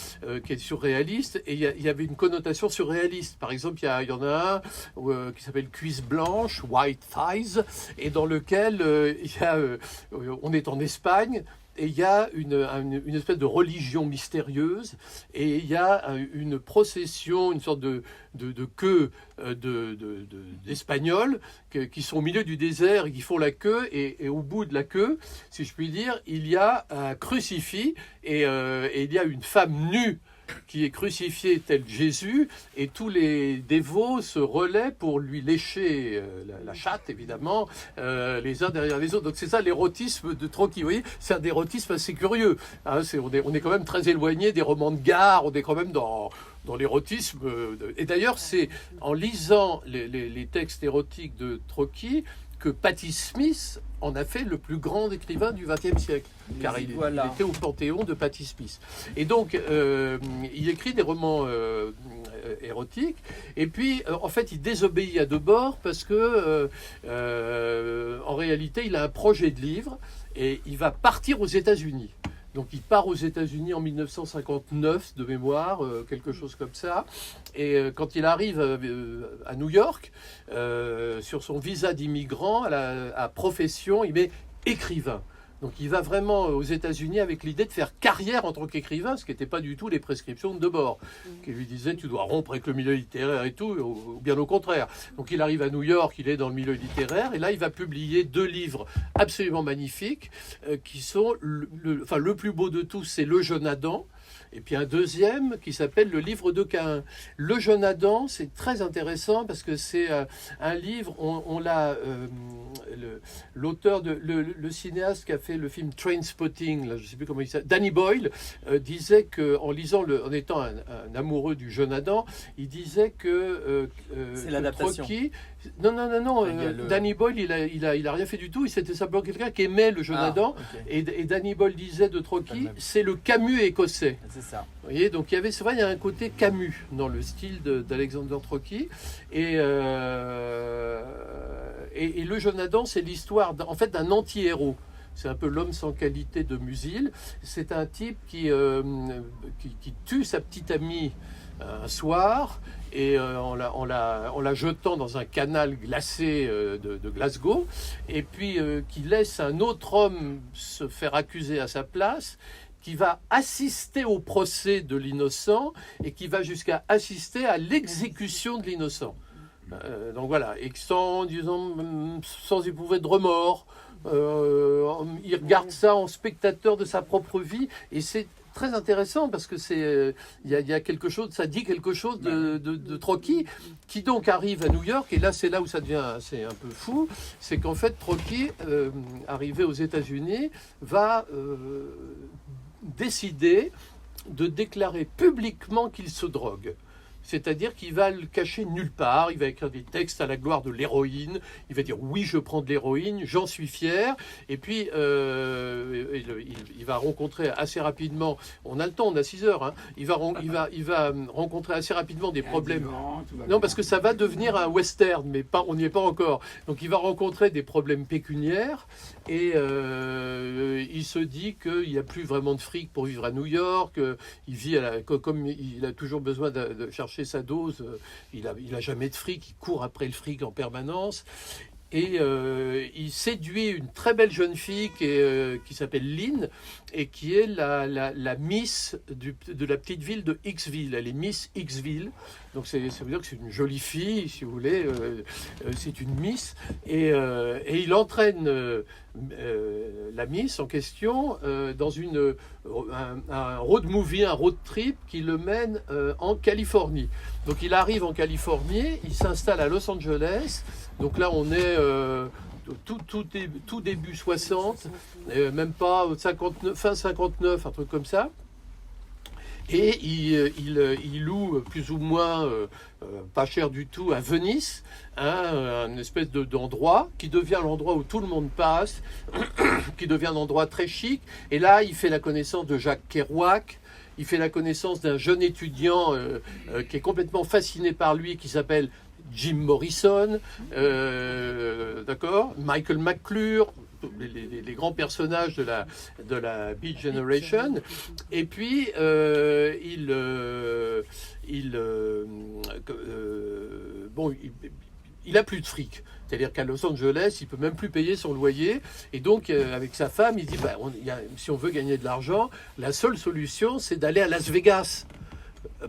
S1: qui est surréaliste, et il y avait une connotation surréaliste. Par exemple, il y en a un qui s'appelle Cuisse blanche, White Thighs, et dans lequel on est en Espagne, et il y a une espèce de religion mystérieuse, et il y a une procession, une sorte de queue d'Espagnols qui sont au milieu du désert et qui font la queue, et au bout de la queue, si je puis dire, il y a un crucifix, et il y a une femme nue qui est crucifié tel Jésus, et tous les dévots se relaient pour lui lécher la chatte, évidemment, les uns derrière les autres. Donc c'est ça l'érotisme de Trotsky. Vous voyez, c'est un érotisme assez curieux. Hein, on est quand même très éloigné des romans de gare, on est quand même dans l'érotisme. Et d'ailleurs, c'est en lisant les textes érotiques de Trotsky que Patti Smith en a fait le plus grand écrivain du XXe siècle, car il était au panthéon de Patti Smith. Et donc, il écrit des romans érotiques, et puis, en fait, il désobéit à Debord parce que, en réalité, il a un projet de livre, et il va partir aux États-Unis. Donc il part aux États-Unis en 1959 de mémoire, quelque chose comme ça. Et quand il arrive à New York, sur son visa d'immigrant, à profession, il met écrivain. Donc il va vraiment aux États-Unis avec l'idée de faire carrière en tant qu'écrivain, ce qui n'était pas du tout les prescriptions de Debord, qui lui disait tu dois rompre avec le milieu littéraire et tout, ou bien au contraire. Donc il arrive à New York, il est dans le milieu littéraire, et là il va publier 2 livres absolument magnifiques, qui sont, le plus beau de tous, c'est Le jeune Adam, et puis un deuxième qui s'appelle Le livre de Caïn. Le jeune Adam, c'est très intéressant parce que c'est un livre, on l'a, l'auteur, le cinéaste qui a fait le film Trainspotting, là, je ne sais plus comment il s'appelle, Danny Boyle, disait qu'en lisant, en étant un amoureux du jeune Adam, il disait que
S4: c'est l'adaptation.
S1: Trotsky, non, Danny Boyle, il a rien fait du tout, c'était simplement quelqu'un qui aimait le jeune Adam, okay. Et Danny Boyle disait de Trotsky, c'est le Camus écossais.
S4: C'est ça.
S1: Vous voyez, donc c'est vrai, il y a un côté Camus dans le style d'Alexander Trotsky, et le jeune Adam, c'est l'histoire en fait d'un anti-héros. C'est un peu l'homme sans qualité de Musil. C'est un type qui tue sa petite amie un soir, et en la jetant dans un canal glacé de Glasgow, et puis qui laisse un autre homme se faire accuser à sa place, qui va assister au procès de l'innocent et qui va jusqu'à assister à l'exécution de l'innocent. Donc voilà, et sans éprouver de remords, il regarde ça en spectateur de sa propre vie, et c'est très intéressant parce que il y a quelque chose, ça dit quelque chose de Trotsky, qui donc arrive à New York, et là c'est là où ça devient assez un peu fou, c'est qu'en fait Trotsky, arrivé aux États-Unis, va décider de déclarer publiquement qu'il se drogue. C'est-à-dire qu'il va le cacher nulle part, il va écrire des textes à la gloire de l'héroïne, il va dire oui, je prends de l'héroïne, j'en suis fier, et puis il va rencontrer assez rapidement, on a le temps, on a 6 heures, hein, il va rencontrer assez rapidement des problèmes. Non, parce que ça va devenir un western, mais on n'y est pas encore. Donc il va rencontrer des problèmes pécuniaires, et il se dit qu'il n'y a plus vraiment de fric pour vivre à New York, il vit comme il a toujours besoin de chercher sa dose, il a jamais de fric, il court après le fric en permanence, et il séduit une très belle jeune fille qui s'appelle Lynn, et qui est la Miss de la petite ville de Hicksville. Elle est Miss Hicksville, donc ça veut dire que c'est une jolie fille, si vous voulez, c'est une Miss, et il entraîne la Miss en question dans un road movie, un road trip qui le mène en Californie. Donc il arrive en Californie, il s'installe à Los Angeles, donc là on est tout début 60, même pas 59, fin 59, un truc comme ça. Et il loue plus ou moins, pas cher du tout, à Venise, un espèce d'endroit qui devient l'endroit où tout le monde passe, qui devient un endroit très chic. Et là, il fait la connaissance de Jacques Kerouac, il fait la connaissance d'un jeune étudiant qui est complètement fasciné par lui, qui s'appelle Jim Morrison, d'accord, Michael McClure, les grands personnages de la Beat Generation. Et puis il a plus de fric. C'est-à-dire qu'à Los Angeles, il peut même plus payer son loyer. Et donc, avec sa femme, il dit, si on veut gagner de l'argent, la seule solution, c'est d'aller à Las Vegas.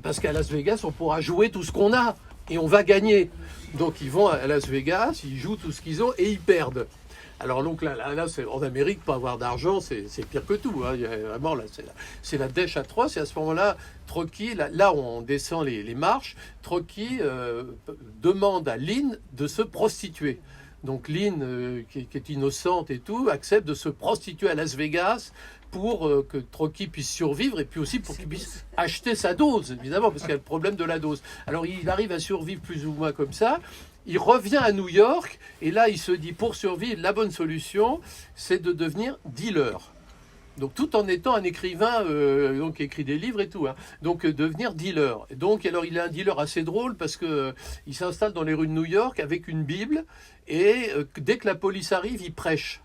S1: Parce qu'à Las Vegas, on pourra jouer tout ce qu'on a. Et on va gagner. Donc, ils vont à Las Vegas, ils jouent tout ce qu'ils ont et ils perdent. Alors donc là c'est, en Amérique, pas avoir d'argent, c'est pire que tout. Hein. Il y a vraiment, là, c'est la dèche atroce. Et à ce moment-là, Trotsky, là où on descend les marches, Trotsky demande à Lynn de se prostituer. Donc Lynn, qui est innocente et tout, accepte de se prostituer à Las Vegas pour que Trotsky puisse survivre, et puis aussi pour qu'il puisse acheter sa dose, évidemment, parce qu'il y a le problème de la dose. Alors il arrive à survivre plus ou moins comme ça. il revient à New York et là il se dit pour survivre la bonne solution c'est de devenir dealer. Donc tout en étant un écrivain donc écrit des livres et tout, hein. Donc devenir dealer. Donc alors il est un dealer assez drôle parce que il s'installe dans les rues de New York avec une Bible et dès que la police arrive il prêche.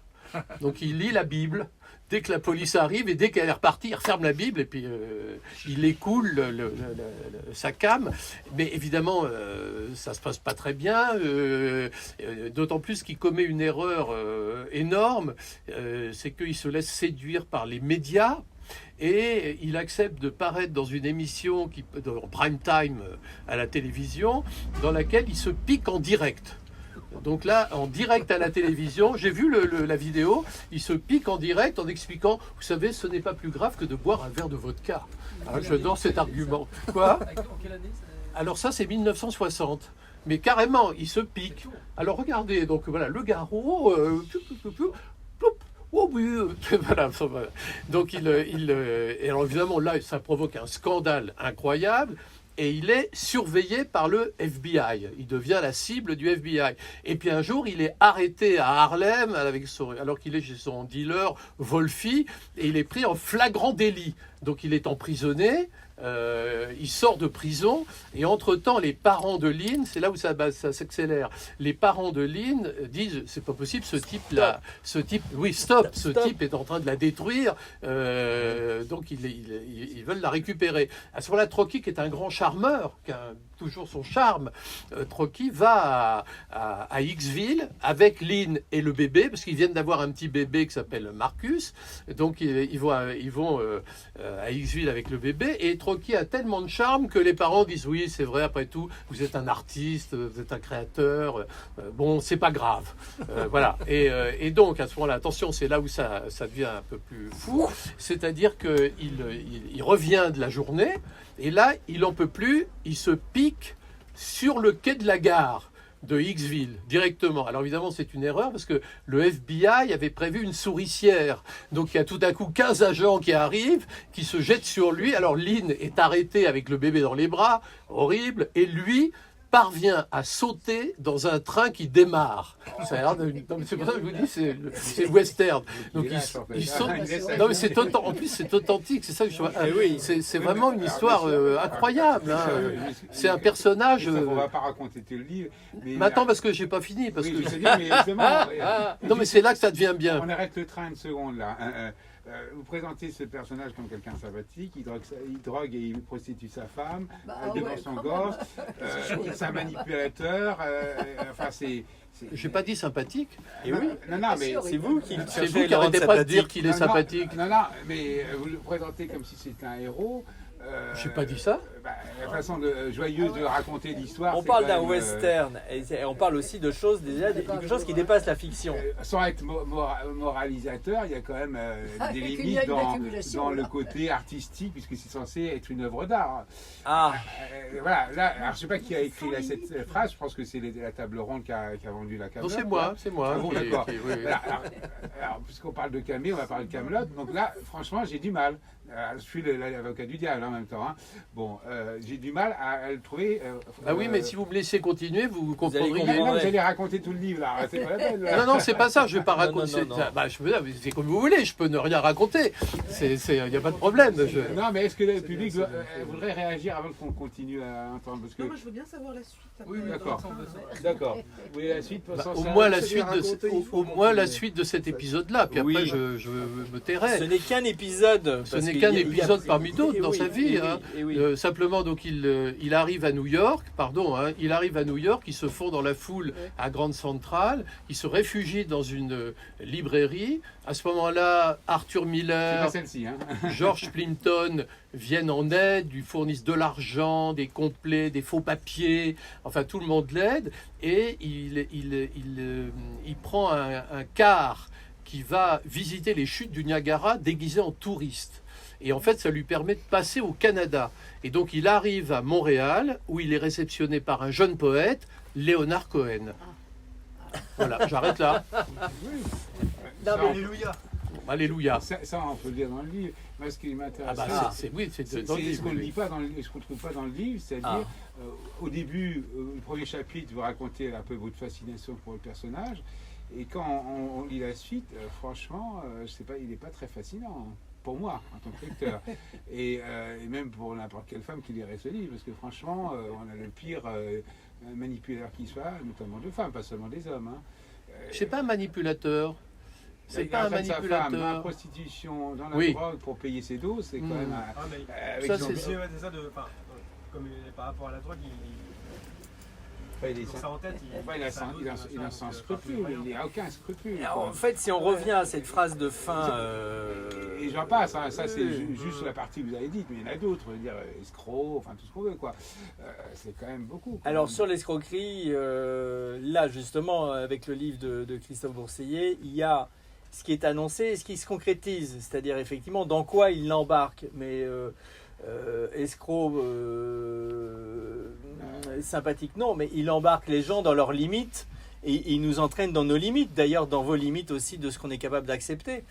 S1: Donc il lit la Bible. Dès que la police arrive et dès qu'elle est repartie, il referme la Bible et puis il écoule sa came. Mais évidemment, ça se passe pas très bien. D'autant plus qu'il commet une erreur énorme, c'est qu'il se laisse séduire par les médias. Et il accepte de paraître dans une émission en prime time à la télévision, dans laquelle il se pique en direct. Donc là, en direct à la télévision, j'ai vu la vidéo, il se pique en direct en expliquant, vous savez, ce n'est pas plus grave que de boire un verre de vodka. Ah, j'adore cet argument. Quoi ? Alors ça, c'est 1960. Mais carrément, il se pique. Alors regardez, donc voilà, le garrot, oh oui, voilà. Donc et alors évidemment, là, ça provoque un scandale incroyable. Et il est surveillé par le FBI. Il devient la cible du FBI. Et puis un jour, il est arrêté à Harlem alors qu'il est chez son dealer Wolfie, et il est pris en flagrant délit. Donc il est emprisonné. Il sort de prison et entre-temps les parents de Lynn, c'est là où ça s'accélère, les parents de Lynn disent c'est pas possible, ce type est en train de la détruire, donc ils veulent la récupérer. À ce moment-là, Trocky, qui est un grand charmeur, qui a toujours son charme, Trocky va à Hicksville avec Lynn et le bébé, parce qu'ils viennent d'avoir un petit bébé qui s'appelle Marcus, donc ils vont à Hicksville avec le bébé, et Trocky a tellement de charme que les parents disent oui, c'est vrai, après tout, vous êtes un artiste, vous êtes un créateur, bon, c'est pas grave. Voilà. Et donc, à ce moment-là, attention, c'est là où ça devient un peu plus fou, c'est-à-dire qu'il revient de la journée, et là, il n'en peut plus, il se pique sur le quai de la gare de Hicksville, directement. Alors évidemment, c'est une erreur parce que le FBI avait prévu une souricière. Donc il y a tout à coup 15 agents qui arrivent, qui se jettent sur lui. Alors Lynn est arrêté avec le bébé dans les bras, horrible, et lui parvient à sauter dans un train qui démarre. Ça a l'air c'est pour ça que je vous dis, c'est western. Donc il saute. Non mais c'est en plus c'est authentique. C'est ça que je vois. C'est vraiment une histoire incroyable. Hein. C'est un personnage.
S2: On va pas raconter tout le livre.
S1: Mais attends, parce que j'ai pas fini. Parce que...
S2: non
S1: mais c'est là que ça devient bien.
S2: On arrête le train une seconde là. Vous présentez ce personnage comme quelqu'un sympathique, il drogue et il prostitue sa femme devant son gosse, c'est un manipulateur, enfin c'est...
S1: J'ai pas dit sympathique.
S4: Et oui.
S2: Non, mais
S4: c'est vous qui
S1: n'arrêtez pas de dire qu'il est sympathique.
S2: Non, mais vous le présentez comme si c'était un héros.
S1: J'ai pas dit ça.
S2: La façon joyeuse de raconter l'histoire.
S4: On parle d'un western et on parle aussi de choses quelque chose qui dépasse la fiction.
S2: Sans être moralisateur, il y a quand même des limites dans le côté artistique, puisque c'est censé être une œuvre d'art. Voilà. Là, alors je sais pas qui a écrit cette phrase. Je pense que c'est la table ronde qui a vendu la Camelot.
S1: Non, c'est moi.
S2: Ah bon, d'accord. Alors, puisqu'on parle de Camé, on va parler de Camelot. Donc là, franchement, j'ai du mal. Je suis l'avocat du diable en même temps. Hein. Bon, j'ai du mal à le trouver.
S1: Oui, mais si vous me laissez continuer, vous comprendrez.
S2: Non, vous allez raconter tout le livre là. C'est pas la peine, là.
S1: Non, c'est pas ça. Je vais pas raconter.
S4: Non.
S1: C'est comme vous voulez. Je peux ne rien raconter. Il n'y a pas de problème.
S2: Non, mais est-ce que le public voudrait réagir avant qu'on continue à entendre parce que...
S5: Non, moi je veux bien savoir la suite.
S2: Oui, d'accord. Oui, la suite.
S1: Au moins la suite de cet épisode-là. Puis après, je me tairai.
S4: Ce n'est qu'un épisode.
S1: Ce n'est qu'un épisode parmi d'autres dans sa vie. Simplement, donc il arrive à New York. Il arrive à New York. Il se fond dans la foule à Grand Central. Il se réfugie dans une librairie. À ce moment-là, Arthur Miller, George Plimpton viennent en aide, lui fournissent de l'argent, des complets, des faux papiers. Enfin, tout le monde l'aide. Et il prend un car qui va visiter les chutes du Niagara déguisé en touriste. Et en fait, ça lui permet de passer au Canada. Et donc, il arrive à Montréal, où il est réceptionné par un jeune poète, Léonard Cohen. Voilà, j'arrête là.
S8: Alléluia.
S1: Alléluia.
S2: Ça, on peut le dire dans le livre. Moi, ce qui m'intéresse,
S1: Ah bah, oui, c'est dans le
S2: c'est ce
S1: livre.
S2: qu'on ne
S1: oui.
S2: lit pas ce qu'on ne trouve pas dans le livre, c'est-à-dire au début, le premier chapitre, vous racontez un peu votre fascination pour le personnage, et quand on lit la suite, franchement, je sais pas, il n'est pas très fascinant. Hein, pour moi, en tant que lecteur, et même pour n'importe quelle femme qui lirait ce livre, parce que franchement, on a le pire manipulateur qui soit, notamment de femmes, pas seulement des hommes. Hein.
S1: C'est pas un manipulateur. C'est
S2: Il
S1: pas un
S2: entraîne sa femme dans la
S1: manipulateur.
S2: prostitution, dans la
S1: Oui.
S2: drogue pour payer ses doses, c'est quand
S1: Mm.
S2: même
S8: Ah, mais
S2: avec
S1: Ça,
S2: son-
S1: c'est-
S8: c'est ça comme par rapport à la drogue,
S2: Enfin, il est
S8: ça en tête.
S2: enfin, il a sans scrupule, il n'a aucun scrupule.
S4: Alors, en fait, si on revient à cette phrase de fin,
S2: Et j'en passe, hein, ça c'est juste la partie que vous avez dite, mais il y en a d'autres, je veux dire, escrocs, enfin tout ce qu'on veut, quoi. C'est quand même beaucoup. Quoi.
S4: alors sur l'escroquerie, là justement, avec le livre de Christophe Bourseillet, il y a ce qui est annoncé et ce qui se concrétise, c'est-à-dire effectivement dans quoi il l'embarque, mais escroc sympathique non, mais il embarque les gens dans leurs limites. Et il nous entraîne dans nos limites, d'ailleurs dans vos limites aussi de ce qu'on est capable d'accepter.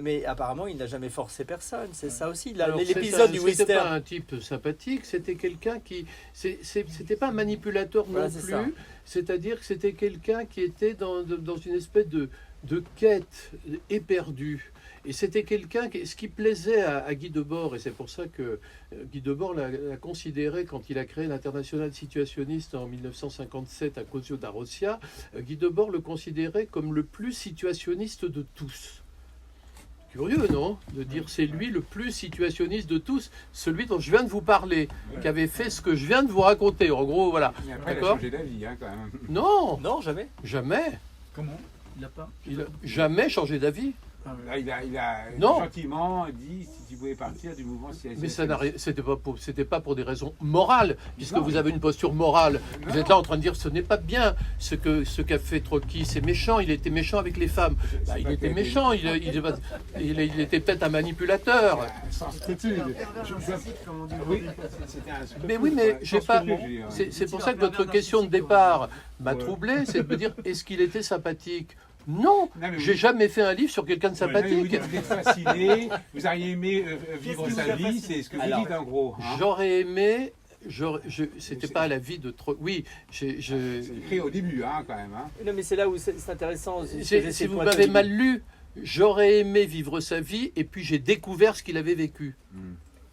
S4: Mais apparemment, il n'a jamais forcé personne. C'est ça aussi.
S1: Alors,
S4: L'épisode du
S1: c'était pas
S4: western.
S1: un type sympathique, c'était quelqu'un qui... C'était pas un manipulateur
S4: Voilà,
S1: non
S4: c'est
S1: plus,
S4: ça.
S1: c'est-à-dire que c'était quelqu'un qui était dans une espèce de quête éperdue. Et c'était quelqu'un qui... Ce qui plaisait à Guy Debord, et c'est pour ça que Guy Debord l'a considéré quand il a créé l'Internationale situationniste en 1957 à Cosio da Rossia, Guy Debord le considérait comme le plus situationniste de tous. Curieux, non? De dire c'est lui le plus situationniste de tous, celui dont je viens de vous parler, qui avait fait ce que je viens de vous raconter. En gros, voilà.
S2: Mais après, il a
S1: D'accord.
S2: changé d'avis, hein, quand même.
S1: Non,
S4: Non, jamais.
S1: jamais.
S8: Comment Il n'a pas.
S1: Il a jamais changé d'avis.
S2: Là, il a
S1: Non.
S2: gentiment dit si tu pouvais partir du mouvement CSS.
S1: Mais ça n'a rien- c'était pas pour des raisons morales, puisque
S2: Non.
S1: vous avez une posture morale. Vous
S2: Non.
S1: êtes là en train de dire ce n'est pas bien ce qu'a fait Trotsky, c'est méchant. Il était méchant avec les femmes. Bah, il
S2: pas
S1: était
S2: qu'il
S1: méchant. Il était peut-être un manipulateur.
S2: Sans scrupule. Oui, c'était un scrupule.
S1: Mais oui, mais
S2: Sans
S1: j'ai pas.
S2: scrupule, je veux dire.
S1: C'est pour ça que votre question de départ m'a troublé, c'est de me dire est-ce qu'il était sympathique? Non,
S2: Non, mais
S1: j'ai
S2: vous-
S1: jamais fait un livre sur quelqu'un de
S2: Vous
S1: sympathique.
S2: êtes fasciné, vous auriez aimé vivre
S8: Qu'est-ce qui
S2: sa
S8: vous a
S2: vie,
S8: fasciné
S2: c'est ce que vous
S4: Alors,
S2: dites en gros. Hein.
S1: J'aurais aimé. C'était pas la vie de trop. Oui,
S2: C'est écrit au début, hein, quand même. Hein.
S4: Non, mais c'est là où c'est intéressant.
S1: si vous m'avez mal lu, j'aurais aimé vivre sa vie et puis j'ai découvert ce qu'il avait vécu.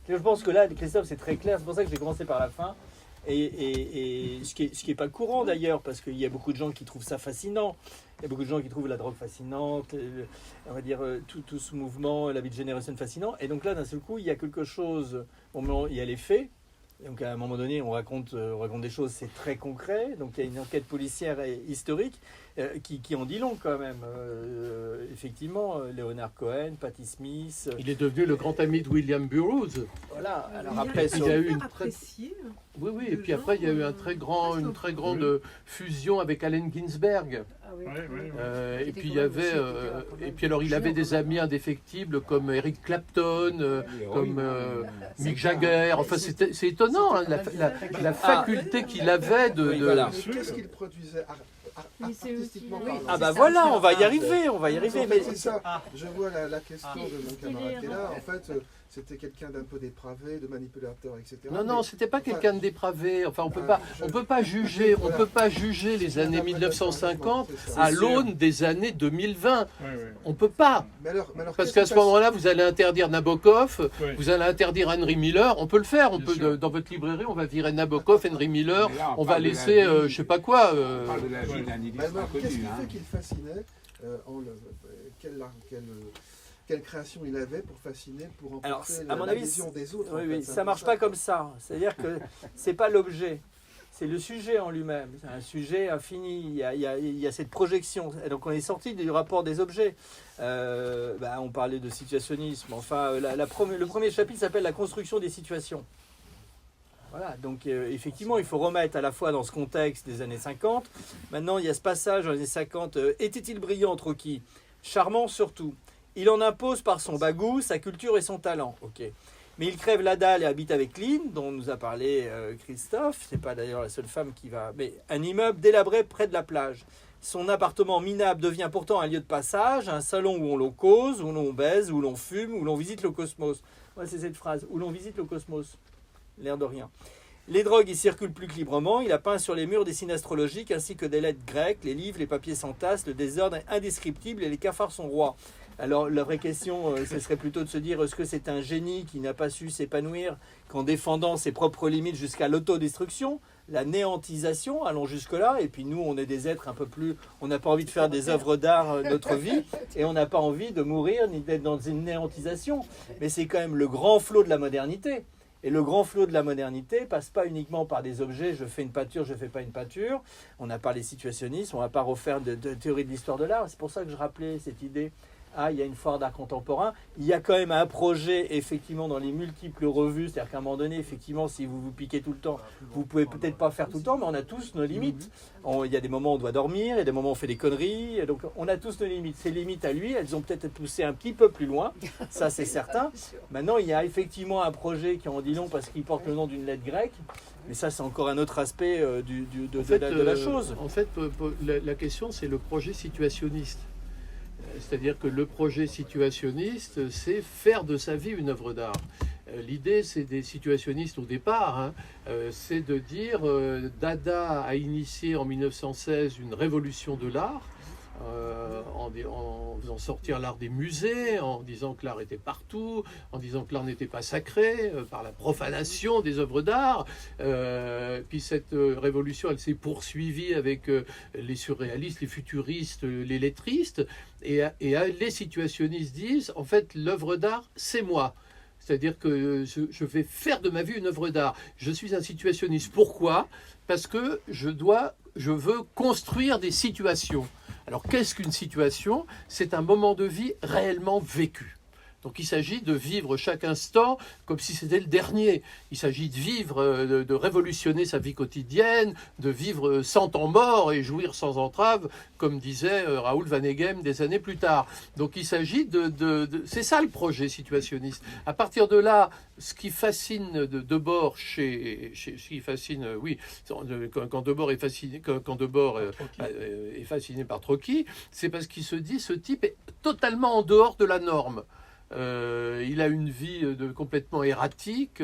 S4: Je pense que là, Christophe, c'est très clair. C'est pour ça que j'ai commencé par la fin. Et ce qui est pas courant d'ailleurs, parce qu'il y a beaucoup de gens qui trouvent ça fascinant. Il y a beaucoup de gens qui trouvent la drogue fascinante, on va dire tout ce mouvement, la vie de génération fascinant. Et donc là, d'un seul coup, il y a quelque chose. Il y a les faits. Donc à un moment donné, on raconte des choses, c'est très concret. Donc il y a une enquête policière et historique qui en dit long quand même. Effectivement, Leonard Cohen, Patti Smith.
S1: Il est devenu le grand ami de William Burroughs.
S4: Voilà. Alors
S5: Il
S4: après,
S1: il y a eu une
S5: apprécié.
S1: Oui, oui. Et puis après, il y a eu une très grande fusion avec Allen Ginsberg.
S6: Ah oui.
S1: Et puis il y avait, et puis alors il avait des amis indéfectibles comme Eric Clapton, comme Mick Jagger. Enfin, c'est étonnant hein, la faculté qu'il avait de.
S4: Oui, voilà.
S8: Mais qu'est-ce qu'il produisait
S6: Mais c'est
S8: artistiquement
S6: aussi-
S8: parlant?
S6: oui,
S4: Ah
S6: c'est
S4: bah
S6: ça,
S4: voilà,
S6: c'est
S4: on va y
S6: ça.
S4: arriver, on va y
S8: En
S4: arriver.
S8: fait,
S4: Mais
S8: c'est ça. Je vois la question de mon
S6: Il
S8: camarade
S6: est
S8: qui est là. En fait, c'était quelqu'un d'un peu dépravé, de manipulateur, etc.
S1: Non, non, c'était pas quelqu'un de dépravé. Enfin, on peut pas juger les années 1950 à l'aune des années 2020. On peut pas.
S8: Mais alors,
S1: Parce
S8: qu'est-ce
S1: qu'à
S8: qui
S1: ce
S8: passe-
S1: moment-là, vous allez interdire Nabokov,
S9: Oui.
S1: vous allez interdire Henry Miller. On peut le faire. On
S9: Bien
S1: peut
S9: sûr.
S1: dans votre librairie, on va virer Nabokov, Henry Miller.
S2: Mais là,
S1: On va
S2: parle de la
S1: laisser,
S2: vie.
S1: je sais pas quoi.
S2: On parle de la vie
S9: Ouais.
S2: d'un
S8: Mais
S2: illustre
S8: alors, qu'est-ce
S2: inconnu.
S8: qui
S2: Hein.
S8: fait qu'il fascinait quelle création il avait pour fasciner, pour
S4: Alors,
S8: emporter
S4: à mon avis,
S8: l'adhésion des autres?
S4: oui,
S8: en
S4: oui,
S8: fait, c'est
S4: ça
S8: un peu
S4: marche pas comme ça. C'est-à-dire que c'est pas l'objet, c'est le sujet en lui-même. C'est un sujet infini. Il y a cette projection. Et donc on est sorti du rapport des objets. On parlait de situationnisme. Enfin, le premier chapitre s'appelle la construction des situations. Voilà, donc effectivement, il faut remettre à la fois dans ce contexte des années 50. Maintenant, il y a ce passage dans les années 50. Était-il brillant, Trotsky? Charmant surtout. Il en impose par son bagou, sa culture et son talent. Ok. Mais il crève la dalle et habite avec Lynn, dont nous a parlé Christophe. C'est pas d'ailleurs la seule femme qui va. Mais un immeuble délabré près de la plage. Son appartement minable devient pourtant un lieu de passage, un salon où l'on cause, où l'on baise, où l'on fume, où l'on visite le cosmos. Ouais, c'est cette phrase, où l'on visite le cosmos. L'air de rien. Les drogues y circulent plus que librement. Il a peint sur les murs des signes astrologiques ainsi que des lettres grecques. Les livres, les papiers s'entassent, le désordre est indescriptible et les cafards sont rois. Alors la vraie question, ce serait plutôt de se dire, est-ce que c'est un génie qui n'a pas su s'épanouir qu'en défendant ses propres limites jusqu'à l'autodestruction, la néantisation, allons jusque-là, et puis nous, on est des êtres un peu plus... On n'a pas envie de faire des œuvres d'art notre vie, et on n'a pas envie de mourir ni d'être dans une néantisation. Mais c'est quand même le grand flot de la modernité. Et le grand flot de la modernité passe pas uniquement par des objets, je fais une peinture, je fais pas une peinture. On n'a pas les situationnistes, on va pas refaire de théorie de l'histoire de l'art. C'est pour ça que je rappelais cette idée. Ah, il y a une foire d'art contemporain. Il y a quand même un projet, effectivement, dans les multiples revues. C'est-à-dire qu'à un moment donné, effectivement, si vous vous piquez tout le temps, vous pouvez peut-être pas faire tout le temps, mais on a tous nos limites. Il y a des moments où on doit dormir, il y a des moments où on fait des conneries. Et donc, on a tous nos limites. Ces limites à lui, elles ont peut-être poussé un petit peu plus loin. Ça, c'est certain. Maintenant, il y a effectivement un projet qui en dit long parce qu'il porte le nom d'une lettre grecque. Mais ça, c'est encore un autre aspect de la chose.
S1: En fait, la question, c'est le projet situationniste. C'est-à-dire que le projet situationniste, c'est faire de sa vie une œuvre d'art. L'idée, c'est des situationnistes au départ, c'est de dire Dada a initié en 1916 une révolution de l'art, en faisant sortir l'art des musées, en disant que l'art était partout, en disant que l'art n'était pas sacré, par la profanation des œuvres d'art. Puis cette révolution, elle s'est poursuivie avec les surréalistes, les futuristes, les lettristes, et les situationnistes disent, en fait, l'œuvre d'art, c'est moi. C'est-à-dire que je vais faire de ma vie une œuvre d'art. Je suis un situationniste. Pourquoi ? Parce que je veux construire des situations. Alors, qu'est-ce qu'une situation ? C'est un moment de vie réellement vécu. Donc, il s'agit de vivre chaque instant comme si c'était le dernier. Il s'agit de vivre, de révolutionner sa vie quotidienne, de vivre sans temps mort et jouir sans entrave, comme disait Raoul Vaneigem des années plus tard. Donc, il s'agit c'est ça le projet situationniste. À partir de là, ce qui fascine Debord quand Debord est fasciné par Trocky, c'est parce qu'il se dit ce type est totalement en dehors de la norme. Il a une vie complètement erratique,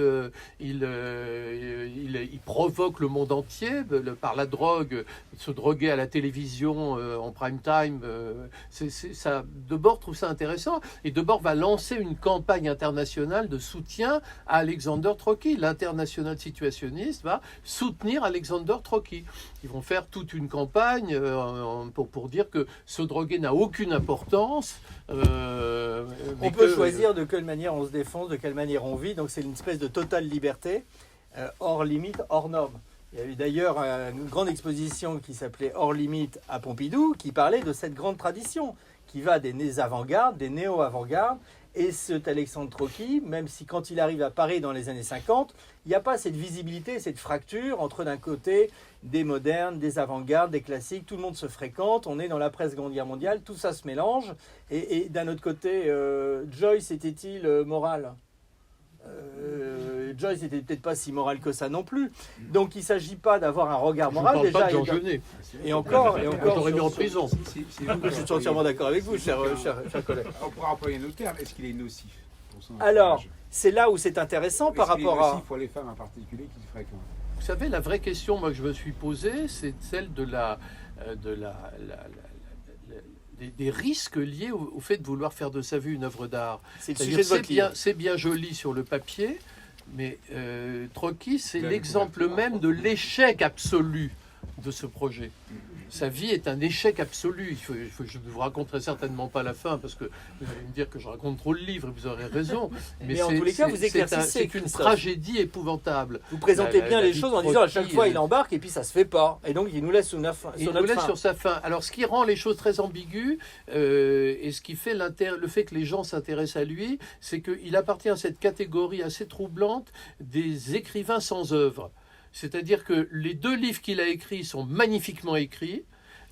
S1: il provoque le monde entier par la drogue, se droguer à la télévision en prime time. Debord trouve ça intéressant, et Debord va lancer une campagne internationale de soutien à Alexander Trocky. L'international situationniste va soutenir Alexander Trocky. Ils vont faire toute une campagne pour dire que se droguer n'a aucune importance.
S4: On peut choisir de quelle manière on se défonce, de quelle manière on vit. Donc c'est une espèce de totale liberté, hors limite, hors norme. Il y a eu d'ailleurs une grande exposition qui s'appelait Hors limite à Pompidou, qui parlait de cette grande tradition, qui va des avant-gardes, des néo-avant-gardes. Et cet Alexandre Trocky, même si quand il arrive à Paris dans les années 50, il n'y a pas cette visibilité, cette fracture entre d'un côté des modernes, des avant-gardes, des classiques, tout le monde se fréquente, on est dans l'après-Seconde Guerre mondiale, tout ça se mélange. Et d'un autre côté, Joyce était-il moral ? Joyce n'était peut-être pas si moral que ça non plus. Donc il ne s'agit pas d'avoir un regard moral.
S1: Je ne parle pas de Jean Genet.
S4: Et encore,
S1: j'aurais mis en prison.
S4: Je suis entièrement d'accord avec vous, cher collègue.
S2: On pourra employer nos termes. Est-ce qu'il est nocif pour son
S4: Alors,
S2: entourage ?
S4: c'est là où c'est intéressant par rapport à...
S2: Nocif pour les femmes en particulier qui se fréquentent.
S1: Vous savez, la vraie question moi, que je me suis posée, c'est celle des risques liés au fait de vouloir faire de sa vie une œuvre d'art.
S4: C'est le sujet de votre livre.
S1: C'est bien joli sur le papier, mais Trocky, c'est l'exemple même de l'échec absolu de ce projet. Sa vie est un échec absolu. Je ne vous raconterai certainement pas la fin, parce que vous allez me dire que je raconte trop le livre, et vous aurez raison.
S4: Mais en tous les cas, vous éclaircissez.
S1: C'est une tragédie épouvantable.
S4: Vous présentez bien les choses en disant à chaque fois il embarque et puis ça se fait pas. Et donc il nous laisse sur notre fin.
S1: Il nous laisse sur sa fin. Alors ce qui rend les choses très ambiguës, et ce qui fait le fait que les gens s'intéressent à lui, c'est qu'il appartient à cette catégorie assez troublante des écrivains sans œuvre. C'est-à-dire que les 2 livres qu'il a écrits sont magnifiquement écrits,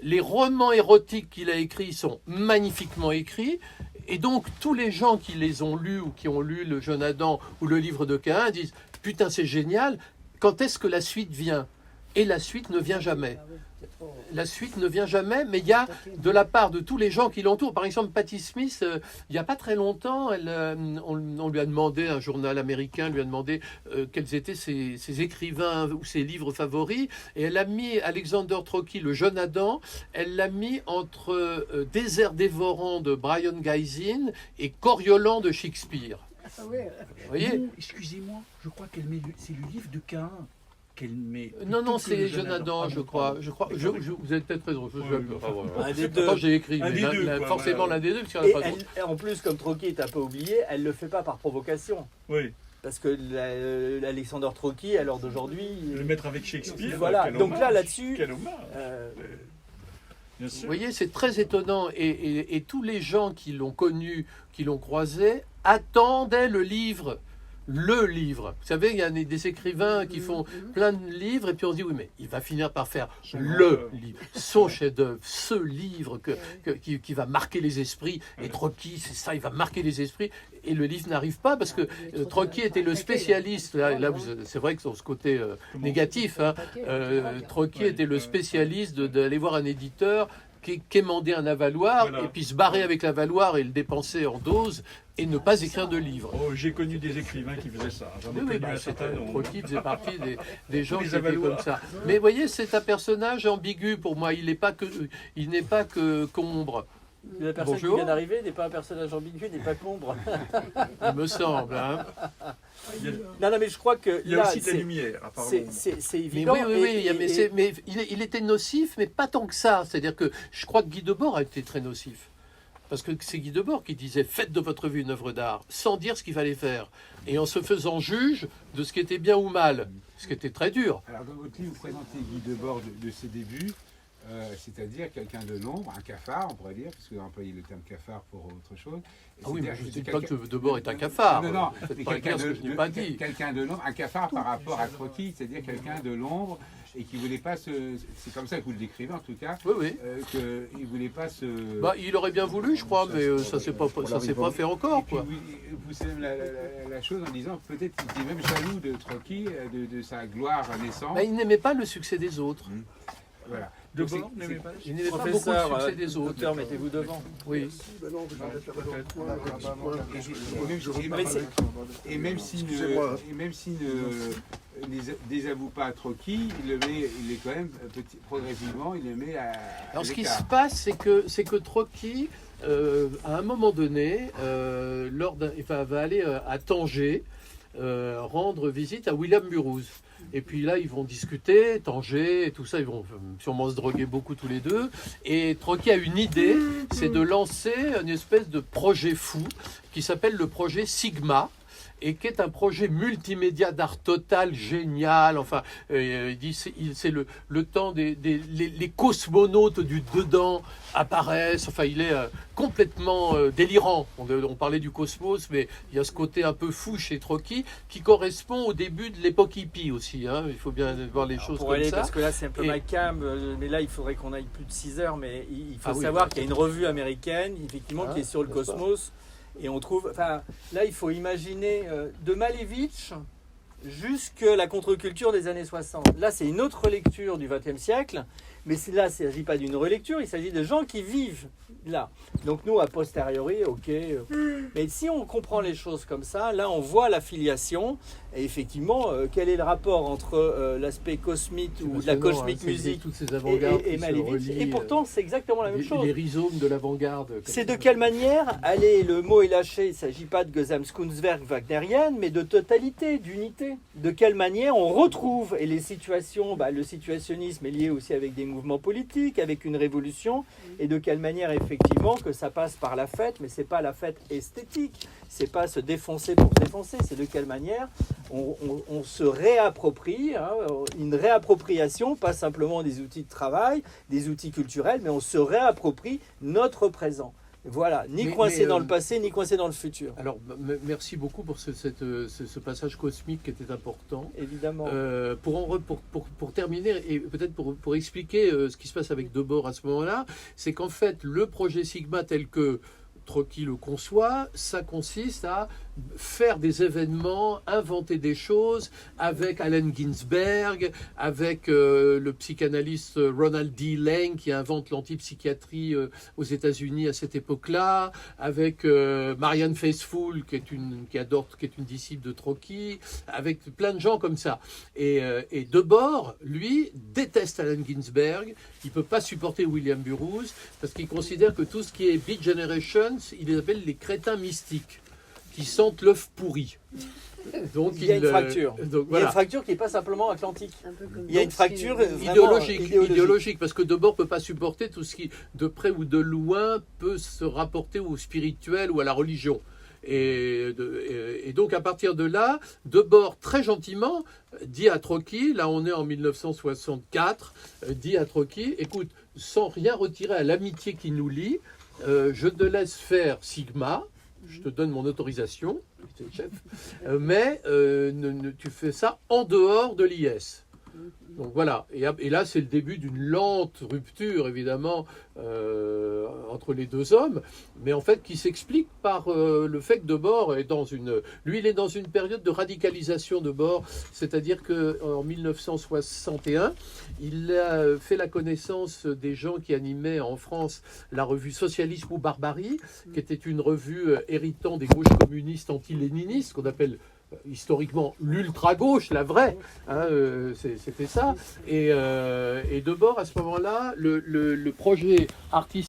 S1: les romans érotiques qu'il a écrits sont magnifiquement écrits, et donc tous les gens qui les ont lus ou qui ont lu Le Jeune Adam ou le livre de Caïn disent « Putain, c'est génial, quand est-ce que la suite vient ?» Et la suite ne vient jamais. La suite ne vient jamais, mais il y a de la part de tous les gens qui l'entourent. Par exemple, Patti Smith, il n'y a pas très longtemps, on lui a demandé, un journal américain lui a demandé quels étaient ses écrivains ou ses livres favoris, et elle a mis Alexander Trocki, le jeune Adam, elle l'a mis entre Désert dévorant de Brian Gysin et Coriolan de Shakespeare.
S6: Ah ouais.
S1: Vous voyez?
S3: Non, excusez-moi, je crois qu'elle met c'est le livre de Cain qu'elle met.
S1: Non,
S3: plutôt que
S1: c'est
S3: le
S1: Jeune Adam, je crois. Vous avez peut-être raison.
S4: Un des deux.
S1: Pourtant, j'ai écrit,
S3: Un
S1: mais
S3: des deux, quoi,
S1: forcément
S3: voilà.
S1: l'un des deux, parce qu'il n'y en a
S4: Et
S1: pas d'autre.
S4: en plus, comme Trocki est un peu oublié, elle le fait pas par provocation.
S3: Oui,
S4: Parce que Alexander Trocki, à l'heure d'aujourd'hui,
S3: le mettre avec Shakespeare.
S4: voilà.
S3: quel
S4: Donc là,
S3: hommage,
S4: là-dessus,
S3: Quel hommage. Bien
S1: Vous
S3: sûr.
S1: voyez, c'est très étonnant. Et tous les gens qui l'ont connu, qui l'ont croisé, attendaient le livre. Le livre. Vous savez, il y a des écrivains qui font plein de livres, et puis on se dit, oui, mais il va finir par faire le livre, son chef-d'œuvre, ce livre qui va marquer les esprits. Et Trocki, c'est ça, il va marquer les esprits. Et le livre n'arrive pas parce que Trocki était le spécialiste. Là, c'est vrai que sur ce côté négatif, hein, Trocki était le spécialiste d'aller voir un éditeur, quémander un avaloir,
S3: Voilà.
S1: et puis se barrer avec l'avaloir et le dépenser en dose, et ne pas écrire de livre.
S3: Oh, j'ai connu des écrivains qui faisaient ça. J'en ai
S1: Oui,
S3: connu
S1: bah,
S3: un certain nombre.
S1: Trocki faisait partie des gens
S3: Les
S1: qui étaient
S3: avaloirs.
S1: comme ça. Mais vous voyez, c'est un personnage ambigu pour moi. Il n'est pas que qu'ombre,
S4: la personne
S1: Bonjour.
S4: qui vient d'arriver n'est pas un personnage ambigu, n'est pas qu'ombre.
S1: il me semble. Hein.
S3: Il y a,
S4: Non, mais je crois que
S3: il y a
S4: là,
S3: aussi de la lumière, apparemment.
S4: c'est
S1: Mais
S4: évident.
S1: oui, mais il était nocif, mais pas tant que ça. C'est-à-dire que je crois que Guy Debord a été très nocif. Parce que c'est Guy Debord qui disait « Faites de votre vie une œuvre d'art », sans dire ce qu'il fallait faire. Et en se faisant juge de ce qui était bien ou mal. Ce qui était très dur.
S2: Alors, dans votre livre, vous présentez Guy Debord de ses débuts, c'est-à-dire quelqu'un de l'ombre, un cafard, on pourrait dire, puisque vous employez le terme cafard pour autre chose.
S1: Ah oui, mais
S2: C'est-à-dire
S1: je ne
S2: c'est
S1: dis pas
S2: quelqu'un-
S1: que Debord est un cafard.
S2: Non, non,
S1: Faites
S2: mais
S1: pas
S2: quelqu'un
S1: dire ce que je n'ai pas dit.
S2: quelqu'un de l'ombre, un cafard par rapport à Trocki, c'est-à-dire quelqu'un de l'ombre et qui voulait pas se. C'est comme ça que vous le décrivez en tout cas,
S1: Oui, oui.
S2: qu'il voulait pas se.
S1: Bah, il aurait bien voulu, je crois, mais ça s'est pas fait encore,
S2: Et puis,
S1: quoi.
S2: vous savez la chose en disant peut-être qu'il était même jaloux de Trocki, de sa gloire naissante.
S1: Bah, il n'aimait pas le succès des autres.
S2: Voilà.
S3: Debord n'aimait pas
S1: Il n'aimait pas beaucoup
S4: Professeur,
S1: le succès des autres.
S4: docteur, mettez-vous devant.
S1: Oui.
S2: Et même s'il
S8: Excusez-moi.
S2: ne désavoue pas à Trocki, il est quand même progressivement, il le met à.
S1: Alors, ce qui
S2: l'écart.
S1: se passe, c'est que Trocki, à un moment donné, va aller à Tanger, rendre visite à William Burroughs. Et puis là, ils vont discuter, Tanger et tout ça, ils vont sûrement se droguer beaucoup tous les deux. Et Trocki a une idée, c'est de lancer une espèce de projet fou qui s'appelle le projet Sigma, et qui est un projet multimédia d'art total génial. Enfin, il dit c'est le temps les cosmonautes du dedans apparaissent. Enfin, il est complètement délirant. On parlait du cosmos, mais il y a ce côté un peu fou chez Trocki qui correspond au début de l'époque hippie aussi. Hein. Il faut bien voir les choses
S4: Pour
S1: comme
S4: aller,
S1: ça.
S4: parce que là c'est un peu
S1: Et-
S4: my cam, mais là il faudrait qu'on aille plus de 6 heures, mais il faut
S1: Ah oui,
S4: savoir
S1: bah,
S4: qu'il y a une revue américaine, effectivement,
S1: Ah,
S4: qui est sur le
S1: n'est-ce pas.
S4: cosmos, et on trouve, enfin là il faut imaginer de Malevich jusque la contre-culture des années 60. Là c'est une autre lecture du XXe siècle, mais là il ne s'agit pas d'une relecture, il s'agit de gens qui vivent là. Donc nous, a posteriori, ok. Mais si on comprend les choses comme ça, là on voit la filiation. Et effectivement, quel est le rapport entre l'aspect cosmique ou de la
S1: Passionnant,
S4: cosmic
S1: hein, c'est
S4: music
S1: toutes ces avant-gardes
S4: et
S1: qui se
S4: Malevich.
S1: relient,
S4: Et pourtant, c'est exactement la même chose.
S1: les rhizomes de l'avant-garde. comme
S4: C'est
S1: ça.
S4: de quelle manière, allez, le mot est lâché, il ne s'agit pas de Gesamtkunstwerk wagnérienne, mais de totalité, d'unité. De quelle manière on retrouve, et les situations, le situationnisme est lié aussi avec des mouvements politiques, avec une révolution, et de quelle manière effectivement que ça passe par la fête, mais c'est pas la fête esthétique, c'est pas se défoncer pour se défoncer, c'est de quelle manière on se réapproprie, hein, une réappropriation, pas simplement des outils de travail, des outils culturels, mais on se réapproprie notre présent. Voilà, ni
S1: Mais-
S4: coincé
S1: mais,
S4: dans le passé, ni coincé dans le futur,
S1: Alors, merci beaucoup pour ce passage cosmique qui était important.
S4: évidemment.
S1: Pour terminer et peut-être pour expliquer ce qui se passe avec Debord à ce moment-là, c'est qu'en fait, le projet Sigma tel que Trocki le conçoit, ça consiste à faire des événements, inventer des choses avec Allen Ginsberg, avec le psychanalyste Ronald D. Lang qui invente l'antipsychiatrie aux États-Unis à cette époque-là, avec Marianne Faithfull qui est une disciple de Trotsky, avec plein de gens comme ça. Et Debord, lui, déteste Allen Ginsberg. Il ne peut pas supporter William Burroughs parce qu'il considère que tout ce qui est Beat Generation, il les appelle les crétins mystiques qui sentent l'œuf pourri. Donc,
S4: il y a une fracture.
S1: Donc,
S4: Il y a
S1: voilà.
S4: une fracture qui n'est pas simplement atlantique.
S6: Un peu comme
S4: Il y a une
S6: donc,
S4: fracture vraiment
S1: idéologique, parce que Debord ne peut pas supporter tout ce qui, de près ou de loin, peut se rapporter au spirituel ou à la religion. Et donc, à partir de là, Debord, très gentiment, dit à Trotsky, là on est en 1964, dit à Trotsky, écoute, sans rien retirer à l'amitié qui nous lie, je te laisse faire Sigma, je te donne mon autorisation, tu es le chef, mais tu fais ça en dehors de l'IS. Donc voilà, et là c'est le début d'une lente rupture évidemment entre les deux hommes, mais en fait qui s'explique par le fait que Debord est lui il est dans une période de radicalisation de Debord, c'est-à-dire qu'en 1961 il a fait la connaissance des gens qui animaient en France la revue Socialisme ou Barbarie, qui était une revue héritant des gauches communistes anti-léninistes qu'on appelle historiquement l'ultra-gauche, la vraie, hein, c'était ça. Et Debord, à ce moment-là, le projet artistique